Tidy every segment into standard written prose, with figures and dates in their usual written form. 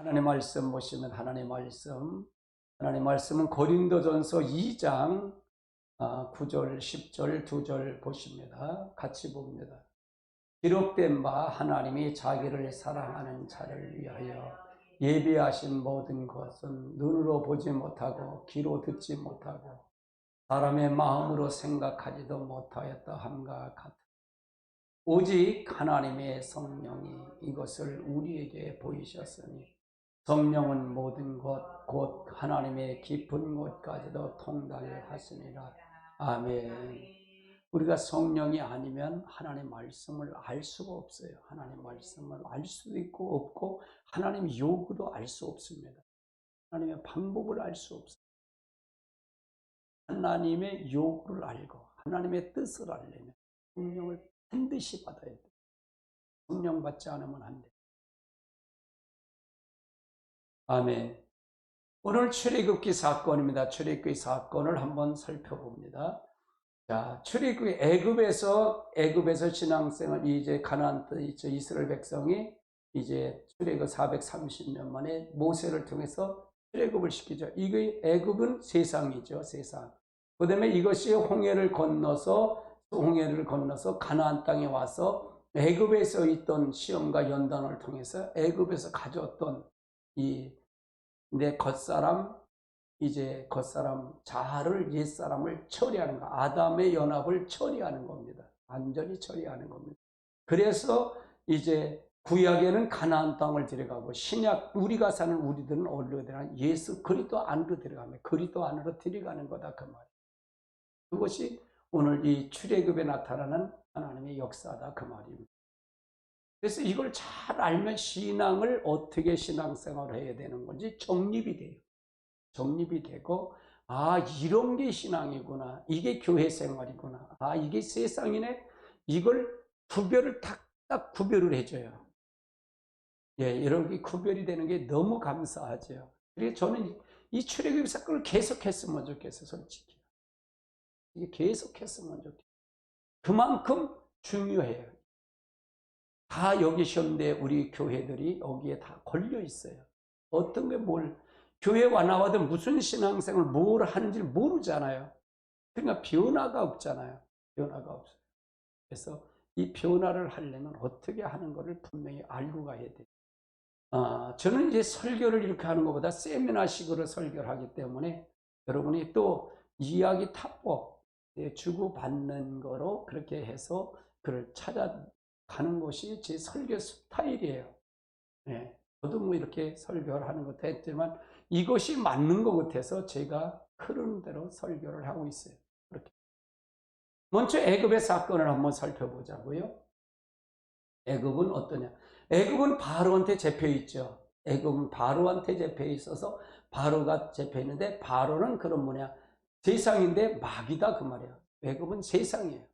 하나님 말씀 보시면 하나님 말씀은 고린도전서 2장 9절 10절 2절 보십니다. 같이 봅니다. 기록된 바 하나님이 자기를 사랑하는 자를 위하여 예비하신 모든 것은 눈으로 보지 못하고 귀로 듣지 못하고 사람의 마음으로 생각하지도 못하였다 함과 같으니 오직 하나님의 성령이 이것을 우리에게 보이셨으니 성령은 모든 것 곧 하나님의 깊은 곳까지도 통달하시니라. 아멘. 우리가 성령이 아니면 하나님의 말씀을 알 수가 없어요. 하나님의 말씀을 알 수도 있고 없고 하나님의 요구도 알 수 없습니다. 하나님의 방법을 알 수 없어요. 하나님의 요구를 알고 하나님의 뜻을 알려면 성령을 반드시 받아야 돼요. 성령 받지 않으면 안 돼요. 아멘. 오늘 출애굽기 사건입니다. 출애굽기 사건을 한번 살펴봅니다. 자, 출애굽기 애굽에서 신앙생활 이제 가나안 있죠. 이스라엘 백성이 이제 출애굽 430년 만에 모세를 통해서 출애굽을 시키죠. 이게 애굽은 세상이죠, 세상. 그다음에 이것이 홍해를 건너서 가나안 땅에 와서 애굽에서 있던 시험과 연단을 통해서 애굽에서 가져왔던 내 겉사람 자아를 옛사람을 처리하는 거, 아담의 연합을 처리하는 겁니다. 완전히 처리하는 겁니다. 그래서 이제 구약에는 가나안 땅을 들어가고 신약 우리가 사는 우리들은 어디로 들어가냐? 예수 그리스도 안으로 들어가면 그리스도 안으로 들어가는 거다 그 말이에요. 그것이 오늘 이 출애굽에 나타나는 하나님의 역사다 그 말입니다. 그래서 이걸 잘 알면 신앙을 어떻게 신앙생활을 해야 되는 건지 정립이 돼요. 정립이 되고 이런 게 신앙이구나. 이게 교회 생활이구나. 이게 세상이네. 이걸 구별을 딱 구별을 해줘요. 예, 이렇게 구별이 되는 게 너무 감사하죠. 그래서 저는 이 출애굽 사건을 계속했으면 좋겠어요. 솔직히. 이게 계속했으면 좋겠어요. 그만큼 중요해요. 다 여기 현대 우리 교회들이 여기에 다 걸려 있어요. 어떤 게 교회 나와도 무슨 신앙생활 뭘 하는지 모르잖아요. 그러니까 변화가 없잖아요. 변화가 없어요. 그래서 이 변화를 하려면 어떻게 하는 것을 분명히 알고 가야 돼요. 저는 이제 설교를 이렇게 하는 것보다 세미나식으로 설교를 하기 때문에 여러분이 또 이야기 탑법 주고받는 거로 그렇게 해서 그를 찾아가는 것이 제 설교 스타일이에요. 네. 저도 뭐 이렇게 설교를 하는 것도 했지만 이것이 맞는 것 같아서 제가 흐르는 대로 설교를 하고 있어요. 그렇게. 먼저 애굽의 사건을 한번 살펴보자고요. 애굽은 어떠냐? 애굽은 바로한테 잡혀 있죠. 애굽은 바로한테 잡혀 있어서 바로가 잡혀 있는데 바로는 그런 세상인데 마귀다 그 말이야. 애굽은 세상이에요.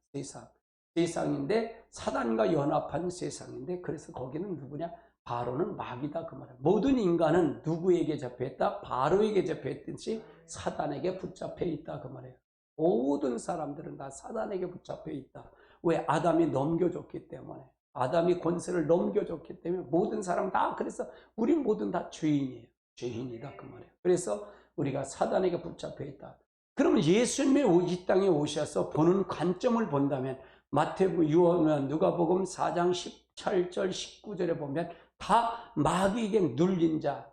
세상인데 사단과 연합한 세상인데 그래서 거기는 누구냐? 바로는 마귀다 그 말이야. 모든 인간은 누구에게 잡혀있다? 바로에게 잡혀있듯이 사단에게 붙잡혀 있다 그 말이에요. 모든 사람들은 다 사단에게 붙잡혀 있다. 왜? 아담이 넘겨줬기 때문에. 아담이 권세를 넘겨줬기 때문에 모든 사람 다 그래서 우린 모든 다 죄인이에요. 죄인이다 그 말이에요. 그래서 우리가 사단에게 붙잡혀 있다. 그러면 예수님이 이 땅에 오셔서 보는 관점을 본다면 마태복음, 요한, 누가복음 4장 17절 19절에 보면 다 마귀에게 눌린 자,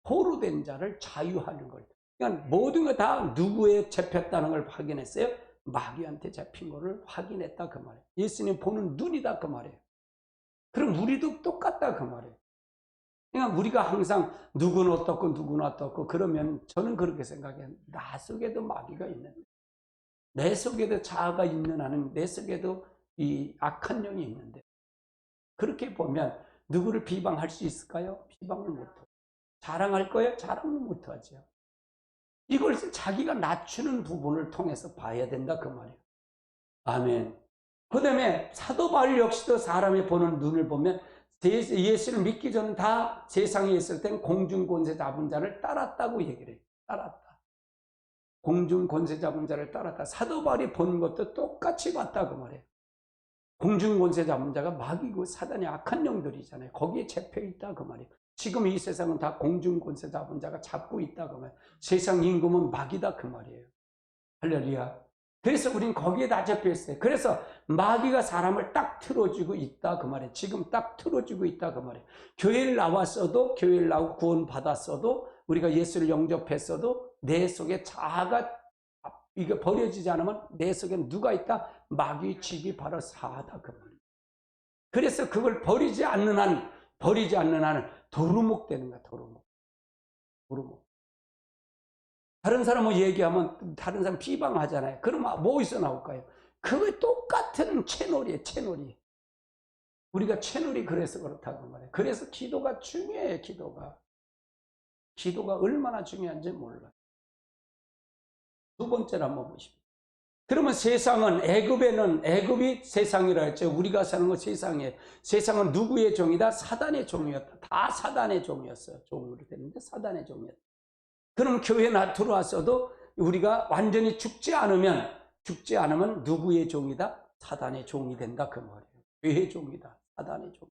포로된 자를 자유하는 거예요. 그러니까 모든 거 다 누구에 잡혔다는 걸 확인했어요? 마귀한테 잡힌 거를 확인했다 그 말이에요. 예수님 보는 눈이다 그 말이에요. 그럼 우리도 똑같다 그 말이에요. 그러니까 우리가 항상 누구는 어떻고 그러면 저는 그렇게 생각해요. 나 속에도 마귀가 있는데 내 속에도 자아가 있는 한은 내 속에도 이 악한 영이 있는데 그렇게 보면 누구를 비방할 수 있을까요? 비방을 못하고. 자랑할 거예요? 자랑을 못하죠. 이걸 자기가 낮추는 부분을 통해서 봐야 된다 그 말이에요. 아멘. 그 다음에 사도 바울 역시도 사람이 보는 눈을 보면 예수를 믿기 전에 다 세상에 있을 땐 공중 권세 잡은 자를 따랐다고 얘기를 해요. 따랐다. 공중 권세 잡은 자를 따랐다. 사도 바울이 본 것도 똑같이 봤다 그 말이에요. 공중권세 잡은 자가 마귀고 사단의 악한 영들이잖아요. 거기에 잡혀있다 그 말이에요. 지금 이 세상은 다 공중권세 잡은 자가 잡고 있다 그 말이에요. 세상 임금은 마귀다 그 말이에요. 할렐루야. 그래서 우린 거기에 다 잡혀있어요. 그래서 마귀가 사람을 딱 틀어주고 있다 그 말이에요. 지금 딱 틀어주고 있다 그 말이에요. 교회를 나왔어도, 교회를 나오고 구원 받았어도, 우리가 예수를 영접했어도 내 속에 자아가 이게 버려지지 않으면 내 속에 누가 있다? 마귀의 집이 바로 사다 그 말이에요. 그래서 그걸 버리지 않는 한은 도루묵 되는 거야. 도루묵. 다른 사람은 얘기하면 다른 사람 비방하잖아요. 그러면 뭐 어디서 나올까요? 그거 똑같은 채널이에요. 채널이. 우리가 채널이 그래서 그렇다고 말해요. 그래서 기도가 중요해요. 기도가 얼마나 중요한지 몰라요. 두 번째로 한번 보십시오. 그러면 세상은 애굽이 세상이라 했죠. 우리가 사는 건 세상이에요. 세상은 누구의 종이다? 사단의 종이었다. 다 사단의 종이었어요. 종으로 됐는데 사단의 종이었다. 그럼 교회 들어왔어도 우리가 완전히 죽지 않으면 누구의 종이다? 사단의 종이 된다 그 말이에요. 교회의 종이다. 사단의 종.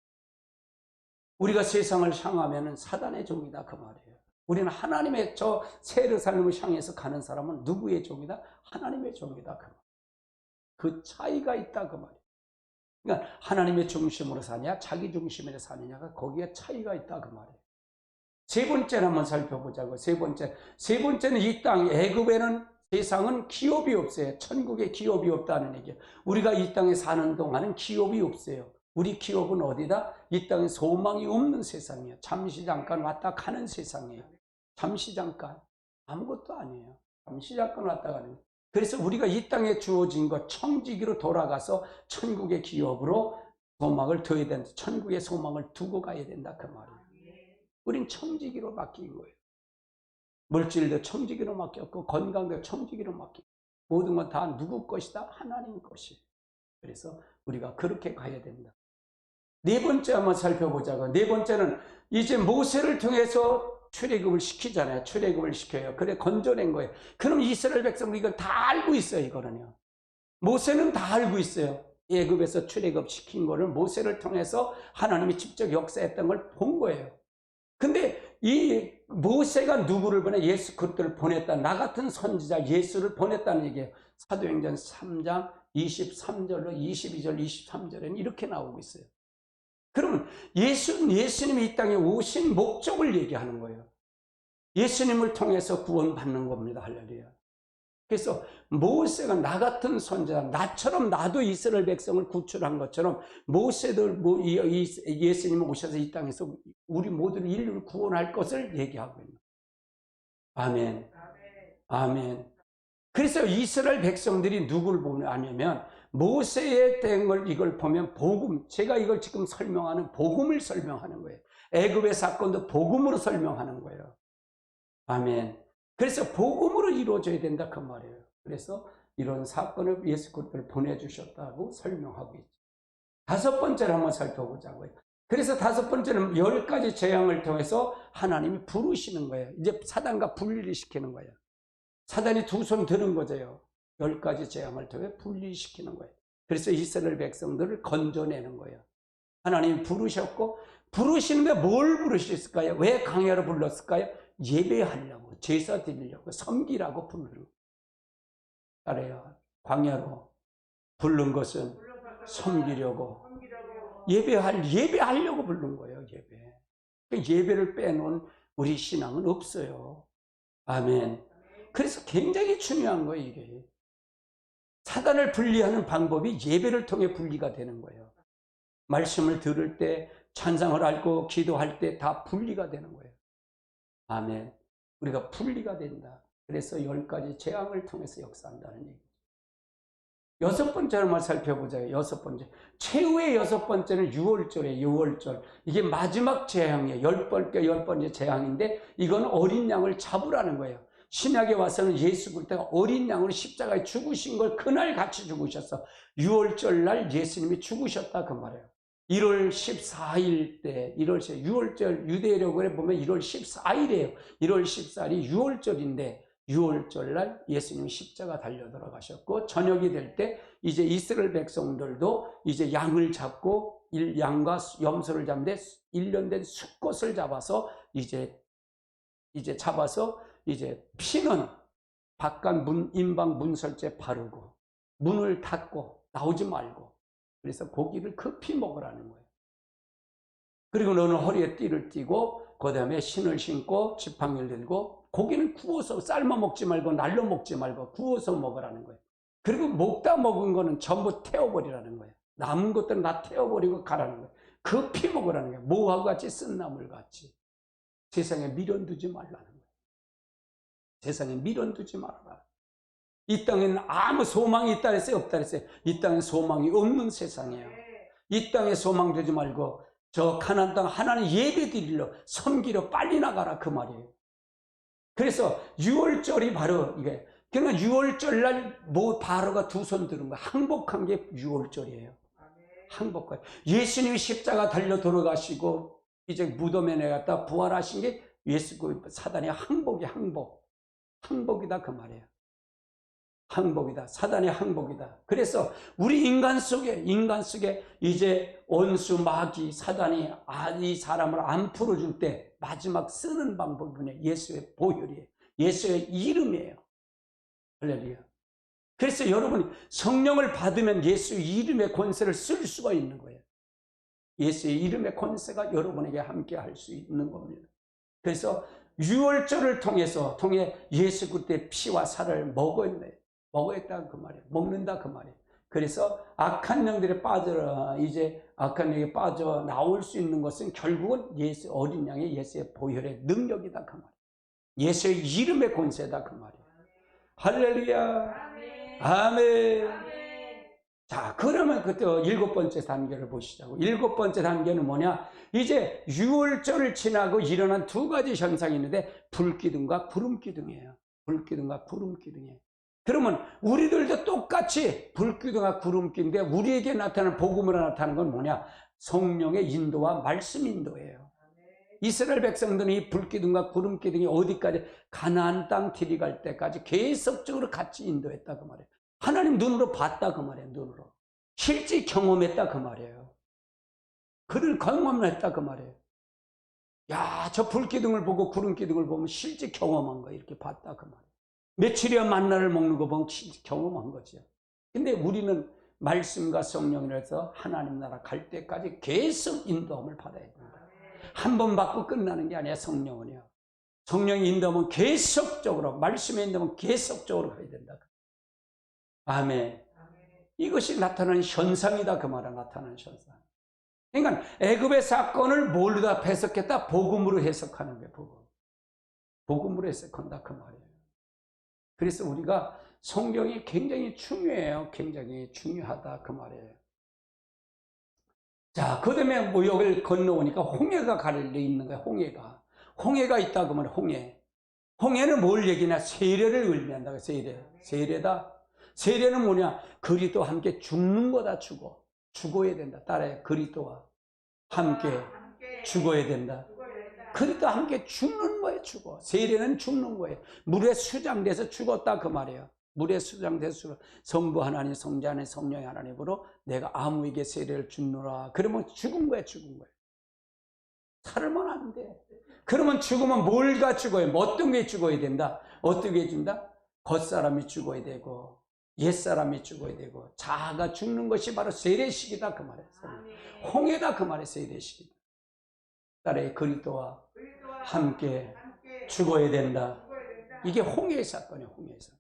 우리가 세상을 향하면 사단의 종이다 그 말이에요. 우리는 하나님의 저 새를 삶을 향해서 가는 사람은 누구의 종이다? 하나님의 종이다 그 말이에요. 그 차이가 있다 그 말이에요. 그러니까 하나님의 중심으로 사냐 자기 중심으로 사느냐가 거기에 차이가 있다 그 말이에요. 세 번째를 한번 살펴보자고. 세 번째는 이 땅 애굽에는 세상은 기업이 없어요. 천국에 기업이 없다는 얘기예요. 우리가 이 땅에 사는 동안은 기업이 없어요. 우리 기업은 어디다? 이 땅에 소망이 없는 세상이에요. 잠시 잠깐 왔다 가는 세상이에요. 잠시 잠깐 아무것도 아니에요. 잠시 잠깐 왔다 가는 거예요. 그래서 우리가 이 땅에 주어진 것 청지기로 돌아가서 천국의 기업으로 소망을 둬야 된다. 천국의 소망을 두고 가야 된다 그 말이에요. 우린 청지기로 맡긴 거예요. 물질도 청지기로 맡겼고 건강도 청지기로 맡겼고 모든 건 다 누구 것이다? 하나님 것이에요. 그래서 우리가 그렇게 가야 된다. 네 번째 한번 살펴보자고. 네 번째는 이제 모세를 통해서 출애굽을 시키잖아요. 출애굽을 시켜요. 그래 건져낸 거예요. 그럼 이스라엘 백성들이 이걸 다 알고 있어요. 이거는요. 모세는 다 알고 있어요. 애굽에서 출애굽 시킨 거를 모세를 통해서 하나님이 직접 역사했던 걸 본 거예요. 근데 이 모세가 누구를 보내? 예수 그리스도를 보냈다. 나 같은 선지자 예수를 보냈다는 얘기예요. 사도행전 3장 23절로 22절 23절에는 이렇게 나오고 있어요. 그러면 예수님이 이 땅에 오신 목적을 얘기하는 거예요. 예수님을 통해서 구원받는 겁니다. 할렐루야. 그래서 모세가 나 같은 선지자, 나처럼 나도 이스라엘 백성을 구출한 것처럼 모세들 예수님이 오셔서 이 땅에서 우리 모든 인류를 구원할 것을 얘기하고 있는 거예요. 아멘. 그래서 이스라엘 백성들이 누구를 보면 아냐면 모세의 된 걸 이걸 보면 복음, 제가 이걸 지금 설명하는 복음을 설명하는 거예요. 애굽의 사건도 복음으로 설명하는 거예요. 아멘. 그래서 복음으로 이루어져야 된다 그 말이에요. 그래서 이런 사건을 예수 그리스도를 보내주셨다고 설명하고 있죠. 다섯 번째를 한번 살펴보자고요. 그래서 다섯 번째는 10가지 재앙을 통해서 하나님이 부르시는 거예요. 이제 사단과 분리를 시키는 거예요. 사단이 두 손 드는 거죠. 10가지 재앙을 통해 분리시키는 거예요. 그래서 이스라엘 백성들을 건져내는 거예요. 하나님이 부르셨고, 부르시는데 뭘 부르셨을까요? 왜 광야로 불렀을까요? 예배하려고, 제사 드리려고, 섬기라고 부르는 거예요. 광야로 부른 것은 섬기려고, 예배하려고 부른 거예요. 예배를 빼놓은 우리 신앙은 없어요. 아멘. 그래서 굉장히 중요한 거예요, 이게. 사단을 분리하는 방법이 예배를 통해 분리가 되는 거예요. 말씀을 들을 때, 찬상을 앓고 기도할 때 다 분리가 되는 거예요. 아멘. 우리가 분리가 된다. 그래서 10가지 재앙을 통해서 역사한다는 얘기죠. 여섯 번째로만 살펴보자요. 여섯 번째. 최후의 여섯 번째는 유월절이에요. 유월절. 이게 마지막 재앙이에요. 열 번째 재앙인데 이건 어린 양을 잡으라는 거예요. 신약에 와서는 예수 그리스도가 어린 양으로 십자가에 죽으신 걸 그날 같이 죽으셨어. 유월절 날 예수님이 죽으셨다 그 말이에요. 1월 14일 때, 6월절 유대력을 보면 1월 14일이에요. 1월 14일이 유월절인데 6월절 날 예수님이 십자가 달려 돌아가셨고, 저녁이 될 때 이제 이스라엘 백성들도 이제 양을 잡고 양과 염소를 잡는데 1년 된 숫꽃을 잡아서 이제 잡아서 이제 피는 바깥 임방 문설주에 바르고 문을 닫고 나오지 말고, 그래서 고기를 급히 먹으라는 거예요. 그리고 너는 허리에 띠를 띠고 그 다음에 신을 신고 지팡이를 들고 고기는 구워서 삶아 먹지 말고 날로 먹지 말고 구워서 먹으라는 거예요. 그리고 먹다 먹은 거는 전부 태워버리라는 거예요. 남은 것들은 다 태워버리고 가라는 거예요. 급히 먹으라는 거예요. 모하고 같이 쓴 나물 같이. 세상에 미련 두지 말라는 거예요. 세상에 미련 두지 말아라. 이 땅에는 아무 소망이 있다 그랬어요? 없다 그랬어요? 이 땅엔 소망이 없는 세상이에요. 이 땅에 소망 두지 말고 저 가나안 땅 하나님 예배 드리러 섬기러 빨리 나가라, 그 말이에요. 그래서 6월절이 바로 이게, 그러니까 6월절 날 바로가 두 손 드는 거예요. 항복한 게 6월절이에요. 항복한. 예수님이 십자가 달려 돌아가시고 이제 무덤에 내갔다 부활하신 게 사단의 항복이다 그 말이에요. 항복이다. 사단의 항복이다. 그래서 우리 인간 속에 이제 원수 마귀 사단이 이 사람을 안 풀어줄 때 마지막 쓰는 방법은 예수의 보혈이에요. 예수의 이름이에요. 할렐루야. 그래서 여러분이 성령을 받으면 예수의 이름의 권세를 쓸 수가 있는 거예요. 예수의 이름의 권세가 여러분에게 함께 할 수 있는 겁니다. 그래서 6월절을 통해 예수 그리스도의 피와 살을 먹어야다 그 말이에요. 먹는다 그 말이에요. 그래서 악한 영들이 악한 영이 빠져 나올 수 있는 것은 결국은 어린 양의 예수의 보혈의 능력이다 그 말이에요. 예수의 이름의 권세다 그 말이에요. 할렐루야. 아멘. 자, 그러면 그때 7번째 단계를 보시자고. 7번째 단계는 뭐냐? 이제 6월절을 지나고 일어난 두 가지 현상이 있는데 불기둥과 구름기둥이에요. 불기둥과 구름기둥이에요. 그러면 우리들도 똑같이 불기둥과 구름기둥인데 우리에게 나타나는 복음으로 나타나는 건 뭐냐? 성령의 인도와 말씀 인도예요. 이스라엘 백성들은 이 불기둥과 구름기둥이 어디까지? 가나안 땅 들어갈 때까지 계속적으로 같이 인도했다 그 말이에요. 하나님 눈으로 봤다 그 말이에요. 눈으로 실제 경험했다 그 말이에요. 그를 경험했다 그 말이에요. 야, 저 불기둥을 보고 구름기둥을 보면 실제 경험한 거 이렇게 봤다 그 말이에요. 며칠이야 만나를 먹는 거 보면 실제 경험한 거죠. 근데 우리는 말씀과 성령이라서 하나님 나라 갈 때까지 계속 인도함을 받아야 된다. 한 번 받고 끝나는 게 아니야. 성령은요. 성령이 인도하면 계속적으로, 말씀에 인도하면 계속적으로 가야 된다. 아멘. 이것이 나타나는 현상이다 그 말이야. 나타나는 현상. 그러니까 애굽의 사건을 뭘로 다 해석했다? 복음으로 해석하는 거예요. 복음으로 해석한다 그 말이에요. 그래서 우리가 성경이 굉장히 중요해요. 굉장히 중요하다 그 말이에요. 자, 그 다음에 여기를 건너오니까 홍해가 갈릴리에 있는 거야. 홍해가 있다 그러면 홍해는 뭘 얘기냐? 세례를 의미한다. 세례다. 세례는 뭐냐? 그리스도와 함께 죽는 거다. 죽어야 된다. 따라해. 그리스도와 함께 죽어야 된다. 그리스도와 함께 죽는 거예요. 세례는 죽는 거예요. 물에 수장돼서 죽었다 그 말이에요. 물에 수장돼서 성부 하나님, 성자 하나님, 성령 하나님으로 내가 아무에게 세례를 주노라. 그러면 죽은 거예요. 살면 안 돼. 그러면 죽으면 뭘가 죽어요? 어떤 게 죽어야 된다? 어떻게 준다? 겉사람이 죽어야 되고 옛사람이 죽어야 되고 자아가 죽는 것이 바로 세례식이다 그 말이에요. 홍해다 그 말이에요. 세례식이다. 딸의 그리스도와 함께 죽어야 된다. 이게 홍해의 사건이에요. 홍해의 사건.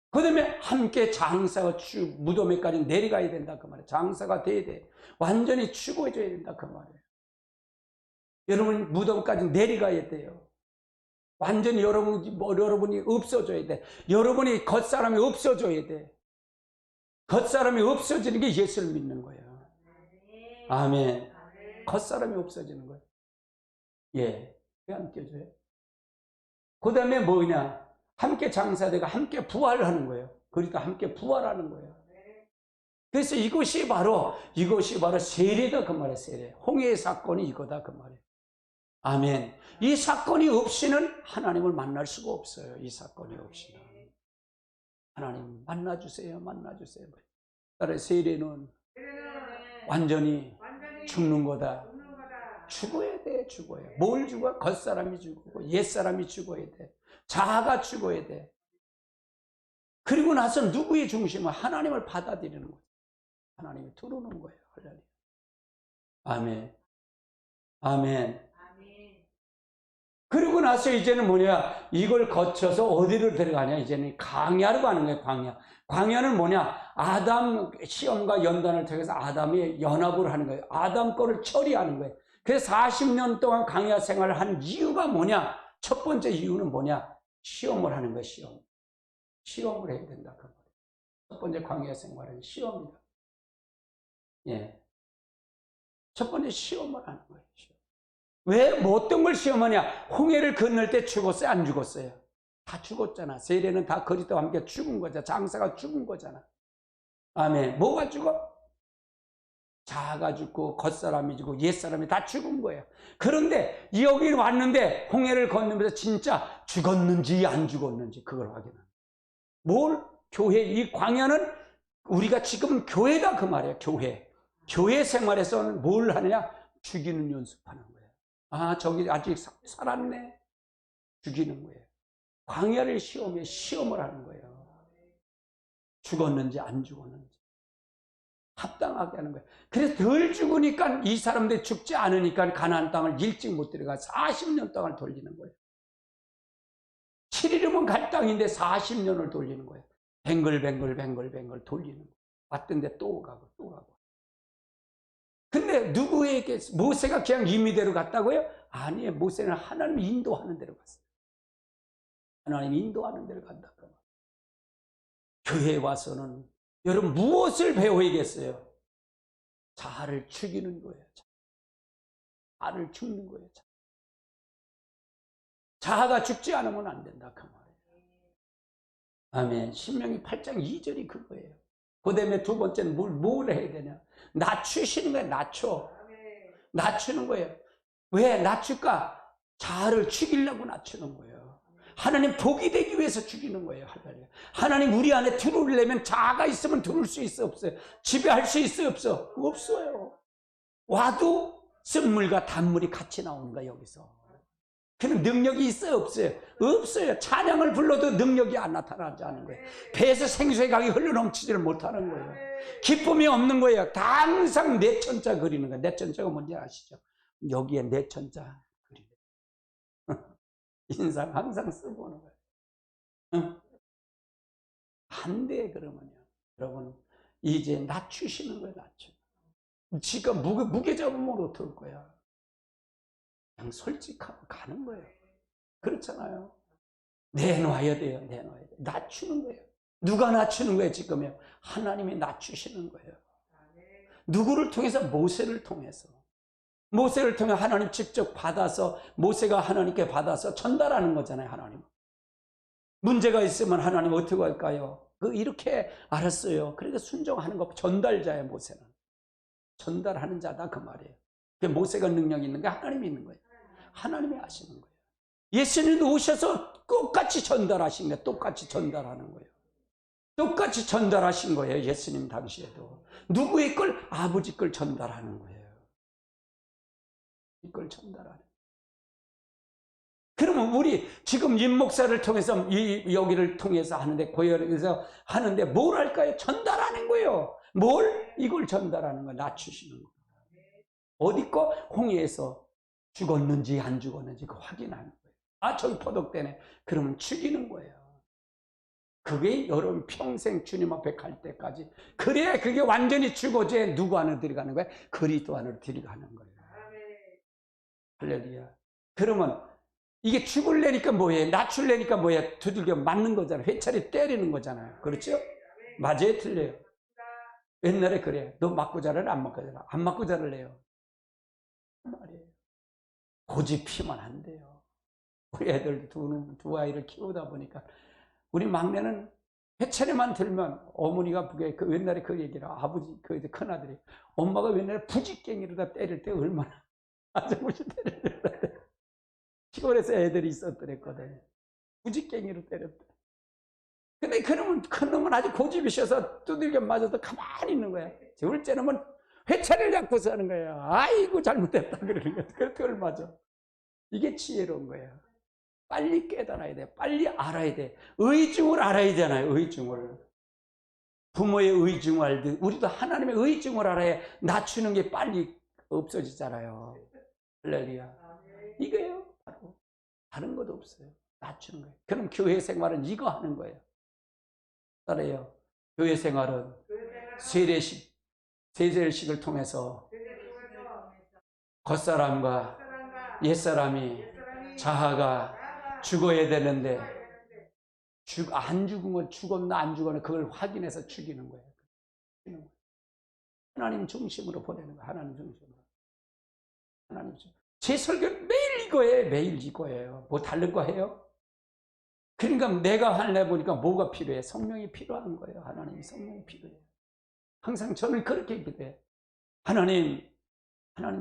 그 다음에 함께 장사가 무덤에까지 내려가야 된다 그 말이에요. 장사가 돼야 돼. 완전히 죽어져야 된다 그 말이에요. 여러분 무덤까지 내려가야 돼요. 완전히 여러분이 없어져야 돼. 여러분이 겉사람이 없어져야 돼. 겉사람이 없어지는 게 예수를 믿는 거예요. 아멘. 겉사람이 없어지는 거예요. 예. 왜 안 껴져요? 그 다음에 뭐냐? 함께 장사되고 함께 부활하는 거예요. 그러니까 함께 부활하는 거예요. 그래서 이것이 바로 세례다 그 말이에요. 세례. 홍해의 사건이 이거다 그 말이에요. 아멘. 이 사건이 없이는 하나님을 만날 수가 없어요. 이 사건이 없이는. 하나님 만나주세요. 만나주세요. 딸의 세례는 완전히 죽는 거다. 죽어야 돼. 죽어야. 뭘 죽어? 겉사람이 죽고 옛사람이 죽어야 돼. 자아가 죽어야 돼. 그리고 나서 누구의 중심은 하나님을 받아들이는 거예요. 하나님이 들어오는 거예요. 할렐루야. 아멘. 아멘. 그리고 나서 이제는 뭐냐? 이걸 거쳐서 어디로 들어가냐? 이제는 광야로 가는 거예요. 광야. 광야는 뭐냐? 아담 시험과 연단을 통해서 아담이 연합을 하는 거예요. 아담 거를 처리하는 거예요. 그래서 40년 동안 광야 생활을 한 이유가 뭐냐? 첫 번째 이유는 뭐냐? 시험을 하는 거예요. 시험. 시험을 해야 된다. 그 말이에요. 첫 번째 광야 생활은 시험이다. 예. 첫 번째 시험을 하는 거예요. 시험. 왜? 뭐 어떤 걸 시험하냐? 홍해를 건널 때 죽었어요? 안 죽었어요? 다 죽었잖아. 세례는 다 그리스도와 함께 죽은 거잖아. 장사가 죽은 거잖아. 아멘. 뭐가 죽어? 자아가 죽고 겉사람이 죽고 옛사람이 다 죽은 거예요. 그런데 여기 왔는데 홍해를 건너면서 진짜 죽었는지 안 죽었는지 그걸 확인하는. 뭘? 교회. 이 광야는 우리가 지금 교회다 그 말이에요. 교회. 교회 생활에서는 뭘 하느냐? 죽이는 연습하는 거예요. 아, 저기 아직 살았네. 죽이는 거예요. 광야를 시험에 시험을 하는 거예요. 죽었는지 안 죽었는지. 합당하게 하는 거예요. 그래서 덜 죽으니까 이 사람들이 죽지 않으니까 가나안 땅을 일찍 못 들어가 40년 동안 돌리는 거예요. 7일이면 갈 땅인데 40년을 돌리는 거예요. 뱅글뱅글 돌리는 거예요. 왔던데 또 가고 또 가고. 근데 누구에게 모세가 그냥 임의대로 갔다고요? 아니에요. 모세는 하나님 인도하는 대로 갔어요. 하나님 인도하는 대로 간다. 교회에 와서는 여러분 무엇을 배워야겠어요? 자아를 죽이는 거예요. 자아를 죽는 거예요. 자아가 죽지 않으면 안 된다. 그 말이에요. 아멘. 신명기 8장 2절이 그거예요. 그 다음에 두 번째는 뭘 해야 되냐? 낮추시는 거예요. 낮추는 거예요. 왜 낮출까? 자아를 죽이려고 낮추는 거예요. 하나님 복이 되기 위해서 죽이는 거예요. 하나님 우리 안에 들어오려면 자아가 있으면 들어올 수 있어 없어요? 지배할 수 있어 없어? 없어요. 와도 쓴물과 단물이 같이 나오는 거야 여기서. 그럼 능력이 있어요 없어요? 없어요. 찬양을 불러도 능력이 안 나타나지 않은 거예요. 배에서 생수의 강이 흘러넘치지를 못하는 거예요. 기쁨이 없는 거예요. 항상 내천자 그리는 거예요. 내천자가 뭔지 아시죠? 여기에 내천자 그리는 거예요. 인상 항상 써보는 거예요. 안 돼 그러면요. 여러분 이제 낮추시는 거예요. 지가 무게 잡으면 어떨 거야. 그냥 솔직하고 가는 거예요. 그렇잖아요. 내놔야 돼요. 내놔야 돼요. 낮추는 거예요. 누가 낮추는 거예요 지금요? 하나님이 낮추시는 거예요. 누구를 통해서? 모세를 통해서. 모세를 통해 하나님 직접 받아서 모세가 하나님께 받아서 전달하는 거잖아요. 하나님. 문제가 있으면 하나님 어떻게 할까요? 이렇게 알았어요. 그러니까 순종하는 거 전달자예요. 모세는. 전달하는 자다 그 말이에요. 모세가 능력이 있는 게 하나님이 있는 거예요. 하나님이 하시는 거예요. 예수님도 오셔서 똑같이 전달하신 거예요. 똑같이 전달하는 거예요. 똑같이 전달하신 거예요. 예수님 당시에도. 누구의 걸? 아버지 걸 전달하는 거예요. 이걸 전달하는. 그러면 우리 지금 임 목사를 통해서 여기를 통해서 하는데 고열에서 하는데 뭘 할까요? 전달하는 거예요. 뭘? 이걸 전달하는 거, 낮추시는 거. 어디 거? 홍해에서 죽었는지 안 죽었는지 그 확인하는 거예요. 아 저기 포독되네. 그러면 죽이는 거예요. 그게 여러분 평생 주님 앞에 갈 때까지. 그래야 그게 완전히 죽어져야 누구 안으로 들어가는 거예요? 그리스도 안으로 들어가는 거예요. 할렐루야. 그러면 이게 죽을래니까 뭐예요? 낮출래니까 뭐예요? 두들겨 맞는 거잖아요. 회차리 때리는 거잖아요. 그렇죠? 맞아요? 틀려요? 옛날에 그래요. 너 맞고 자랄래? 안 맞고 자랄래? 안 맞고 자랄래요. 말이에요. 고집 피면 안 돼요. 우리 애들 두 아이를 키우다 보니까 우리 막내는 회차리만 들면 어머니가 그게 옛날에 그 얘기를 아버지 그 큰아들이 엄마가 옛날에 부지깽이로다 때릴 때 얼마나 아저씨 때리는데 시골에서 애들이 있었더랬거든. 무지깽이로 때렸대. 근데 그놈은, 큰 놈은 아주 고집이 있어서 두들겨 맞아도 가만히 있는 거야. 둘째 놈은 회차를 잡고서 하는 거야. 아이고, 잘못했다. 그러는 거야. 그걸 맞아. 이게 지혜로운 거야. 빨리 깨달아야 돼. 빨리 알아야 돼. 의중을 알아야 되잖아요. 의중을. 부모의 의중을 알듯 우리도 하나님의 의중을 알아야 낮추는 게 빨리 없어지잖아요. 할렐루야. 이거예요. 바로. 다른 것도 없어요. 낮추는 거예요. 그럼 교회 생활은 이거 하는 거예요. 따라요. 교회 생활은 세례식을 통해서 겉사람과 옛사람이 자아가 죽어야 되는데 안 죽으면 죽었나 안 죽었나 그걸 확인해서 죽이는 거예요. 하나님 중심으로 보내는 거예요. 하나님 중심으로. 하나님 중심으로. 제 설교는 매일 이거예요. 매일 이거예요. 뭐 다른 거 해요? 그러니까 내가 하려 보니까 뭐가 필요해? 성령이 필요한 거예요. 하나님 성령이 필요해요. 항상 저는 그렇게 기도해요. 하나님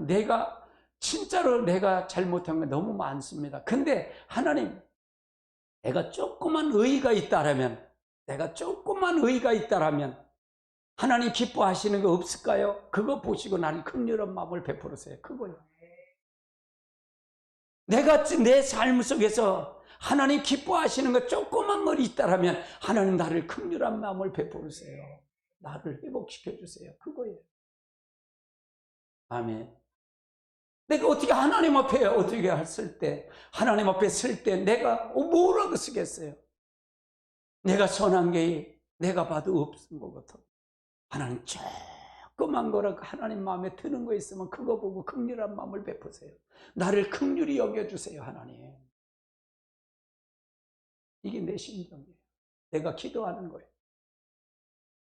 내가 진짜로 내가 잘못한 게 너무 많습니다. 근데 하나님 내가 조그만 의의가 있다라면 하나님 기뻐하시는 거 없을까요? 그거 보시고 나는 긍휼한 마음을 베풀으세요. 그거요. 내가 내 삶 속에서 하나님 기뻐하시는 거 조그만 것이 있다라면 하나님 나를 긍휼한 마음을 베풀으세요. 나를 회복시켜 주세요. 그거예요. 아멘. 내가 어떻게 하나님 앞에 어떻게 했을 때 하나님 앞에 쓸 때 내가 뭐라고 쓰겠어요? 내가 선한 게 내가 봐도 없은 것 같아. 하나님 조그만 거라고 하나님 마음에 드는 거 있으면 그거 보고 긍휼한 마음을 베푸세요. 나를 긍휼히 여겨주세요. 하나님. 이게 내 심정이에요. 내가 기도하는 거예요.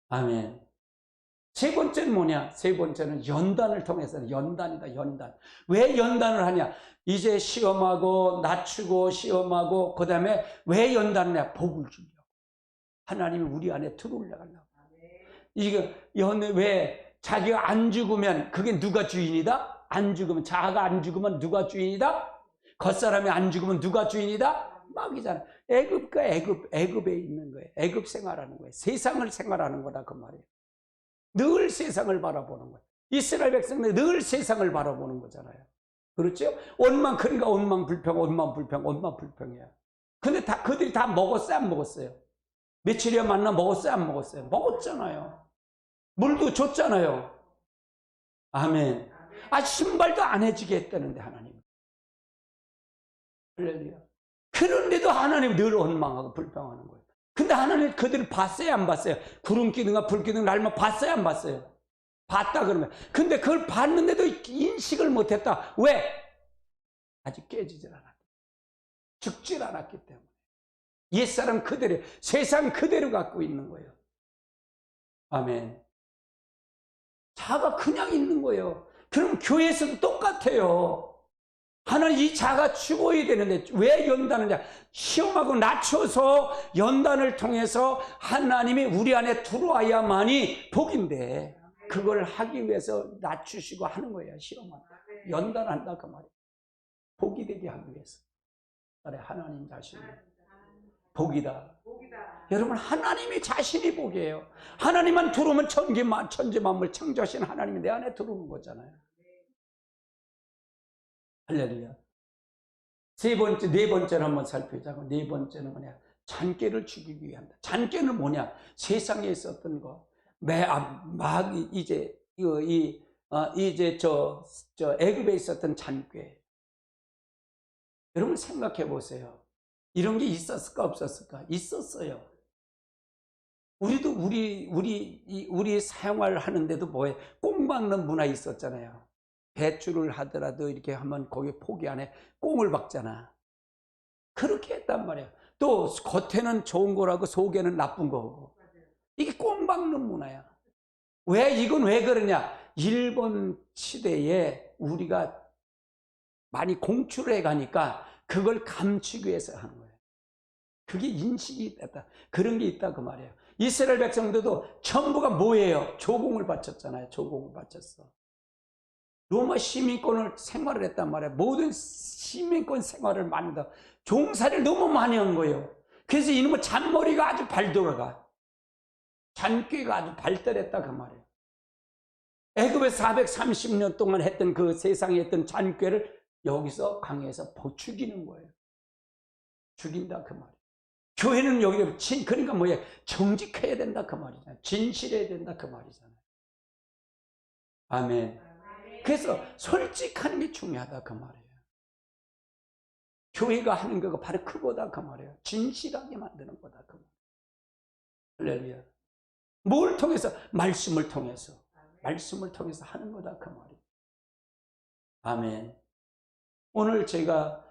아멘. 세 번째는 뭐냐? 세 번째는 연단을 통해서 연단이다. 연단. 왜 연단을 하냐? 이제 시험하고 낮추고 시험하고 그 다음에 왜 연단을 해? 복을 주려고. 하나님이 우리 안에 들어오려고 하려고. 이게 왜 자기가 안 죽으면 그게 누가 주인이다? 안 죽으면 자아가 안 죽으면 누가 주인이다? 겉사람이 안 죽으면 누가 주인이다? 막이잖아. 애굽에 있는 거예요. 애굽 생활하는 거예요. 세상을 생활하는 거다 그 말이에요. 늘 세상을 바라보는 거예요. 이스라엘 백성들 늘 세상을 바라보는 거잖아요. 그렇죠? 그러니까 원망불평이야. 근데 그들이 다 먹었어요? 안 먹었어요? 며칠이야 만나 먹었어요? 안 먹었어요? 먹었잖아요. 물도 줬잖아요. 아멘. 신발도 안 해주게 했다는데 하나님. 할렐루야. 그런데도 하나님 늘 원망하고 불평하는 거예요. 근데 하나님 그들을 봤어요? 안 봤어요? 구름 기둥과 불 기둥 날만 봤어요? 안 봤어요? 봤다 그러면. 근데 그걸 봤는데도 인식을 못했다. 왜? 아직 깨지질 않았기 때문에. 죽질 않았기 때문에. 옛사람 그대로, 세상 그대로 갖고 있는 거예요. 아멘. 자가 그냥 있는 거예요. 그럼 교회에서도 똑같아요. 하나님 이 자가 죽어야 되는데 왜 연단하냐? 시험하고 낮춰서 연단을 통해서 하나님이 우리 안에 들어와야만이 복인데 그걸 하기 위해서 낮추시고 하는 거예요. 시험하고 연단한다 그 말이에요. 복이 되게 하기 위해서. 하나님 자신이 복이다. 여러분 하나님이 자신이 복이에요. 하나님만 들어오면 천지 만물 창조하신 하나님이 내 안에 들어오는 거잖아요. 할렐루야. 네 번째는 한번 살펴보자고. 네 번째는 뭐냐? 잔꾀를 죽이기 위한다. 잔꾀는 뭐냐? 세상에 있었던 거. 이제 애굽에 있었던 잔꾀. 여러분 생각해 보세요. 이런 게 있었을까 없었을까? 있었어요. 우리도 우리 생활 하는데도 뭐에 꽁 박는 문화 있었잖아요. 배추를 하더라도 이렇게 하면 거기 포기 안에 꽁을 박잖아. 그렇게 했단 말이야. 또 겉에는 좋은 거라고 속에는 나쁜 거고. 이게 꽁 박는 문화야. 이건 왜 그러냐? 일본 시대에 우리가 많이 공출해 가니까 그걸 감추기 위해서 하는 거예요. 그게 인식이 있다. 그런 게 있다 그 말이에요. 이스라엘 백성들도 전부가 뭐예요? 조공을 바쳤잖아요. 조공을 바쳤어. 로마 시민권을 생활을 했단 말이에요. 모든 시민권 생활을 만든다. 종살이를 너무 많이 한 거예요. 그래서 이놈의 잔머리가 아주 발돌아가. 잔꾀가 아주 발달했다 그 말이에요. 애굽에 430년 동안 했던 그 세상에 했던 잔꾀를 여기서 강해서 죽이는 거예요. 죽인다 그 말이에요. 교회는 여기 그러니까 뭐예요? 정직해야 된다 그 말이잖아요. 진실해야 된다 그 말이잖아요. 아멘. 그래서 솔직한 게 중요하다 그 말이에요. 교회가 하는 거가 바로 그거다 그 말이에요. 진실하게 만드는 거다 그 말이에요. 할렐루야. 뭘 통해서? 말씀을 통해서. 말씀을 통해서 하는 거다 그 말이에요. 아멘. 오늘 제가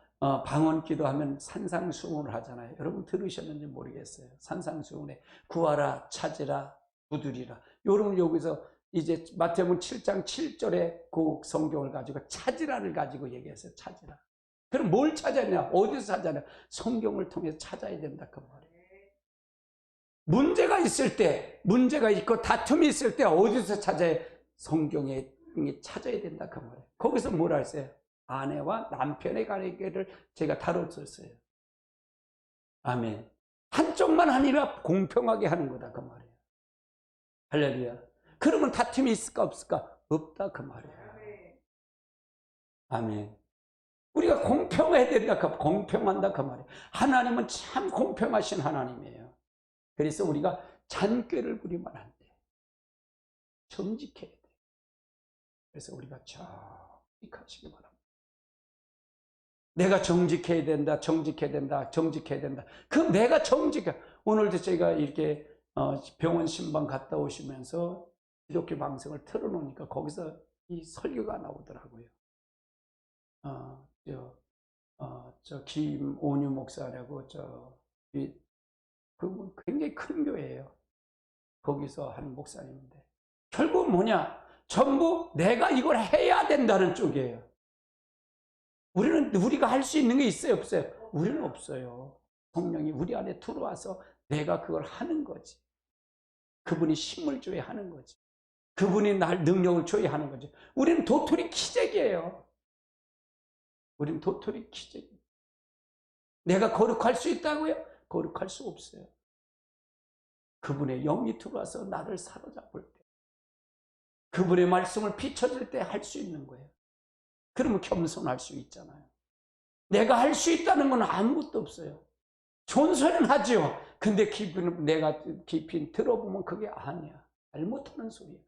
방언기도 하면 산상수훈을 하잖아요. 여러분 들으셨는지 모르겠어요. 산상수훈에 구하라, 찾으라, 두드리라. 여러분 여기서 이제 마태복음 7장 7절에 그 성경을 가지고 찾으라를 가지고 얘기했어요. 찾으라. 그럼 뭘 찾았냐? 어디서 찾았냐? 성경을 통해서 찾아야 된다 그 말이에요. 문제가 있을 때, 문제가 있고 다툼이 있을 때 어디서 찾아야? 성경에 찾아야 된다 그 말이에요. 거기서 뭐라 했어요? 아내와 남편의 관계를 제가 다뤘었어요. 아멘. 한쪽만 아니라 공평하게 하는 거다 그 말이에요. 할렐루야. 그러면 다툼이 있을까 없을까? 없다 그 말이에요. 아멘. 우리가 공평해야 된다, 공평한다 그 말이에요. 하나님은 참 공평하신 하나님이에요. 그래서 우리가 잔꾀를 부리면 안 돼. 정직해야 돼. 그래서 우리가 정직하시기 바랍니다. 내가 정직해야 된다, 정직해야 된다, 정직해야 된다. 그 내가 정직해. 오늘도 제가 이렇게 병원 신방 갔다 오시면서 기독교 방송을 틀어놓으니까 거기서 이 설교가 나오더라고요. 저 김온유 목사라고 그분 굉장히 큰 교회예요. 거기서 하는 목사님인데 결국 뭐냐? 전부 내가 이걸 해야 된다는 쪽이에요. 우리가 할 수 있는 게 있어요, 없어요? 우리는 없어요. 성령이 우리 안에 들어와서 내가 그걸 하는 거지. 그분이 힘을 줘야 하는 거지. 그분이 날 능력을 줘야 하는 거지. 우리는 도토리 키재기예요. 우리는 도토리 키재기. 내가 거룩할 수 있다고요? 거룩할 수 없어요. 그분의 영이 들어와서 나를 사로잡을 때, 그분의 말씀을 비춰줄 때 할 수 있는 거예요. 그러면 겸손할 수 있잖아요. 내가 할 수 있다는 건 아무것도 없어요. 좋은 소리는 하죠. 근데 내가 깊이 들어보면 그게 아니야. 잘못하는 소리야.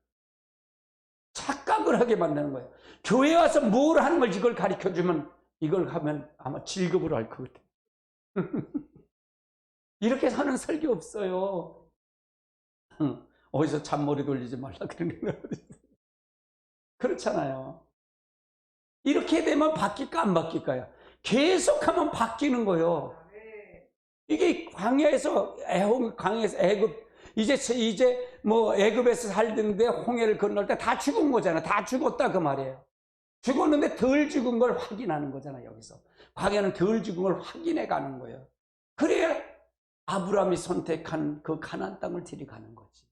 착각을 하게 만드는 거예요. 교회 와서 뭘 하는 걸 이걸 가르쳐주면 이걸 하면 아마 즐겁을 할 것 같아요. 이렇게 하는 설교 없어요. 어디서 잔머리 돌리지 말라 그러는 거예요. 그렇잖아요. 이렇게 되면 바뀔까 안 바뀔까요? 계속하면 바뀌는 거예요. 이게 광야에서 애굽 이제 뭐 애굽에서 살던데 홍해를 건널 때 다 죽은 거잖아요. 다 죽었다 그 말이에요. 죽었는데 덜 죽은 걸 확인하는 거잖아요. 여기서 광야는 덜 죽은 걸 확인해 가는 거예요. 그래야 아브라함이 선택한 그 가나안 땅을 들이가는 거지.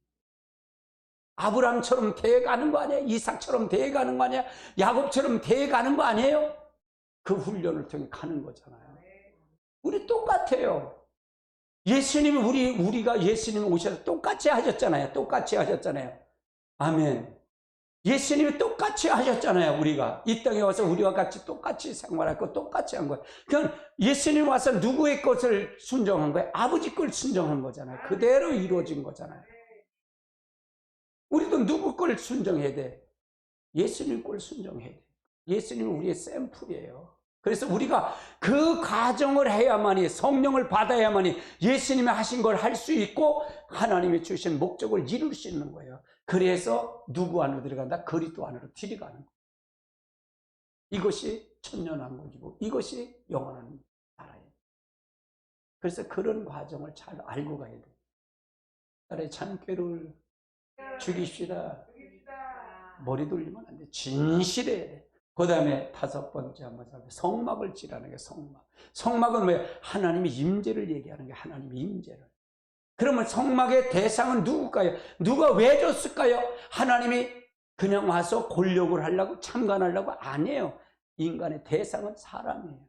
아브라함처럼 대가는 거 아니에요? 이삭처럼 대가는 거 아니에요? 야곱처럼 대가는 거 아니에요? 그 훈련을 통해 가는 거잖아요. 우리 똑같아요. 예수님이 우리가 예수님이 오셔서 똑같이 하셨잖아요. 똑같이 하셨잖아요. 아멘. 예수님이 똑같이 하셨잖아요. 우리가 이 땅에 와서 우리와 같이 똑같이 생활하고 똑같이 한 거예요. 그냥 예수님 와서 누구의 것을 순종한 거예요? 아버지 걸 순종한 거잖아요. 그대로 이루어진 거잖아요. 우리도 누구 걸 순종해야 돼? 예수님 걸 순종해야 돼. 예수님은 우리의 샘플이에요. 그래서 우리가 그 과정을 해야만이, 성령을 받아야만이 예수님이 하신 걸 할 수 있고 하나님이 주신 목적을 이룰 수 있는 거예요. 그래서 누구 안으로 들어간다? 그리스도 안으로 들어가는 거예요. 이것이 천년왕국이고 이것이 영원한 나라예요. 그래서 그런 과정을 잘 알고 가야 돼요. 나라의 잔꾀를 죽입시다. 머리 돌리면 안 돼. 진실해야 돼. 그 다음에 5번째 한번 잡아요. 성막을 지라는 게 성막. 성막은 뭐예요? 하나님의 임재를 얘기하는 게 하나님의 임재를. 그러면 성막의 대상은 누굴까요? 누가 왜 줬을까요? 하나님이 그냥 와서 권력을 하려고 참관하려고 아니에요. 인간의 대상은 사람이에요.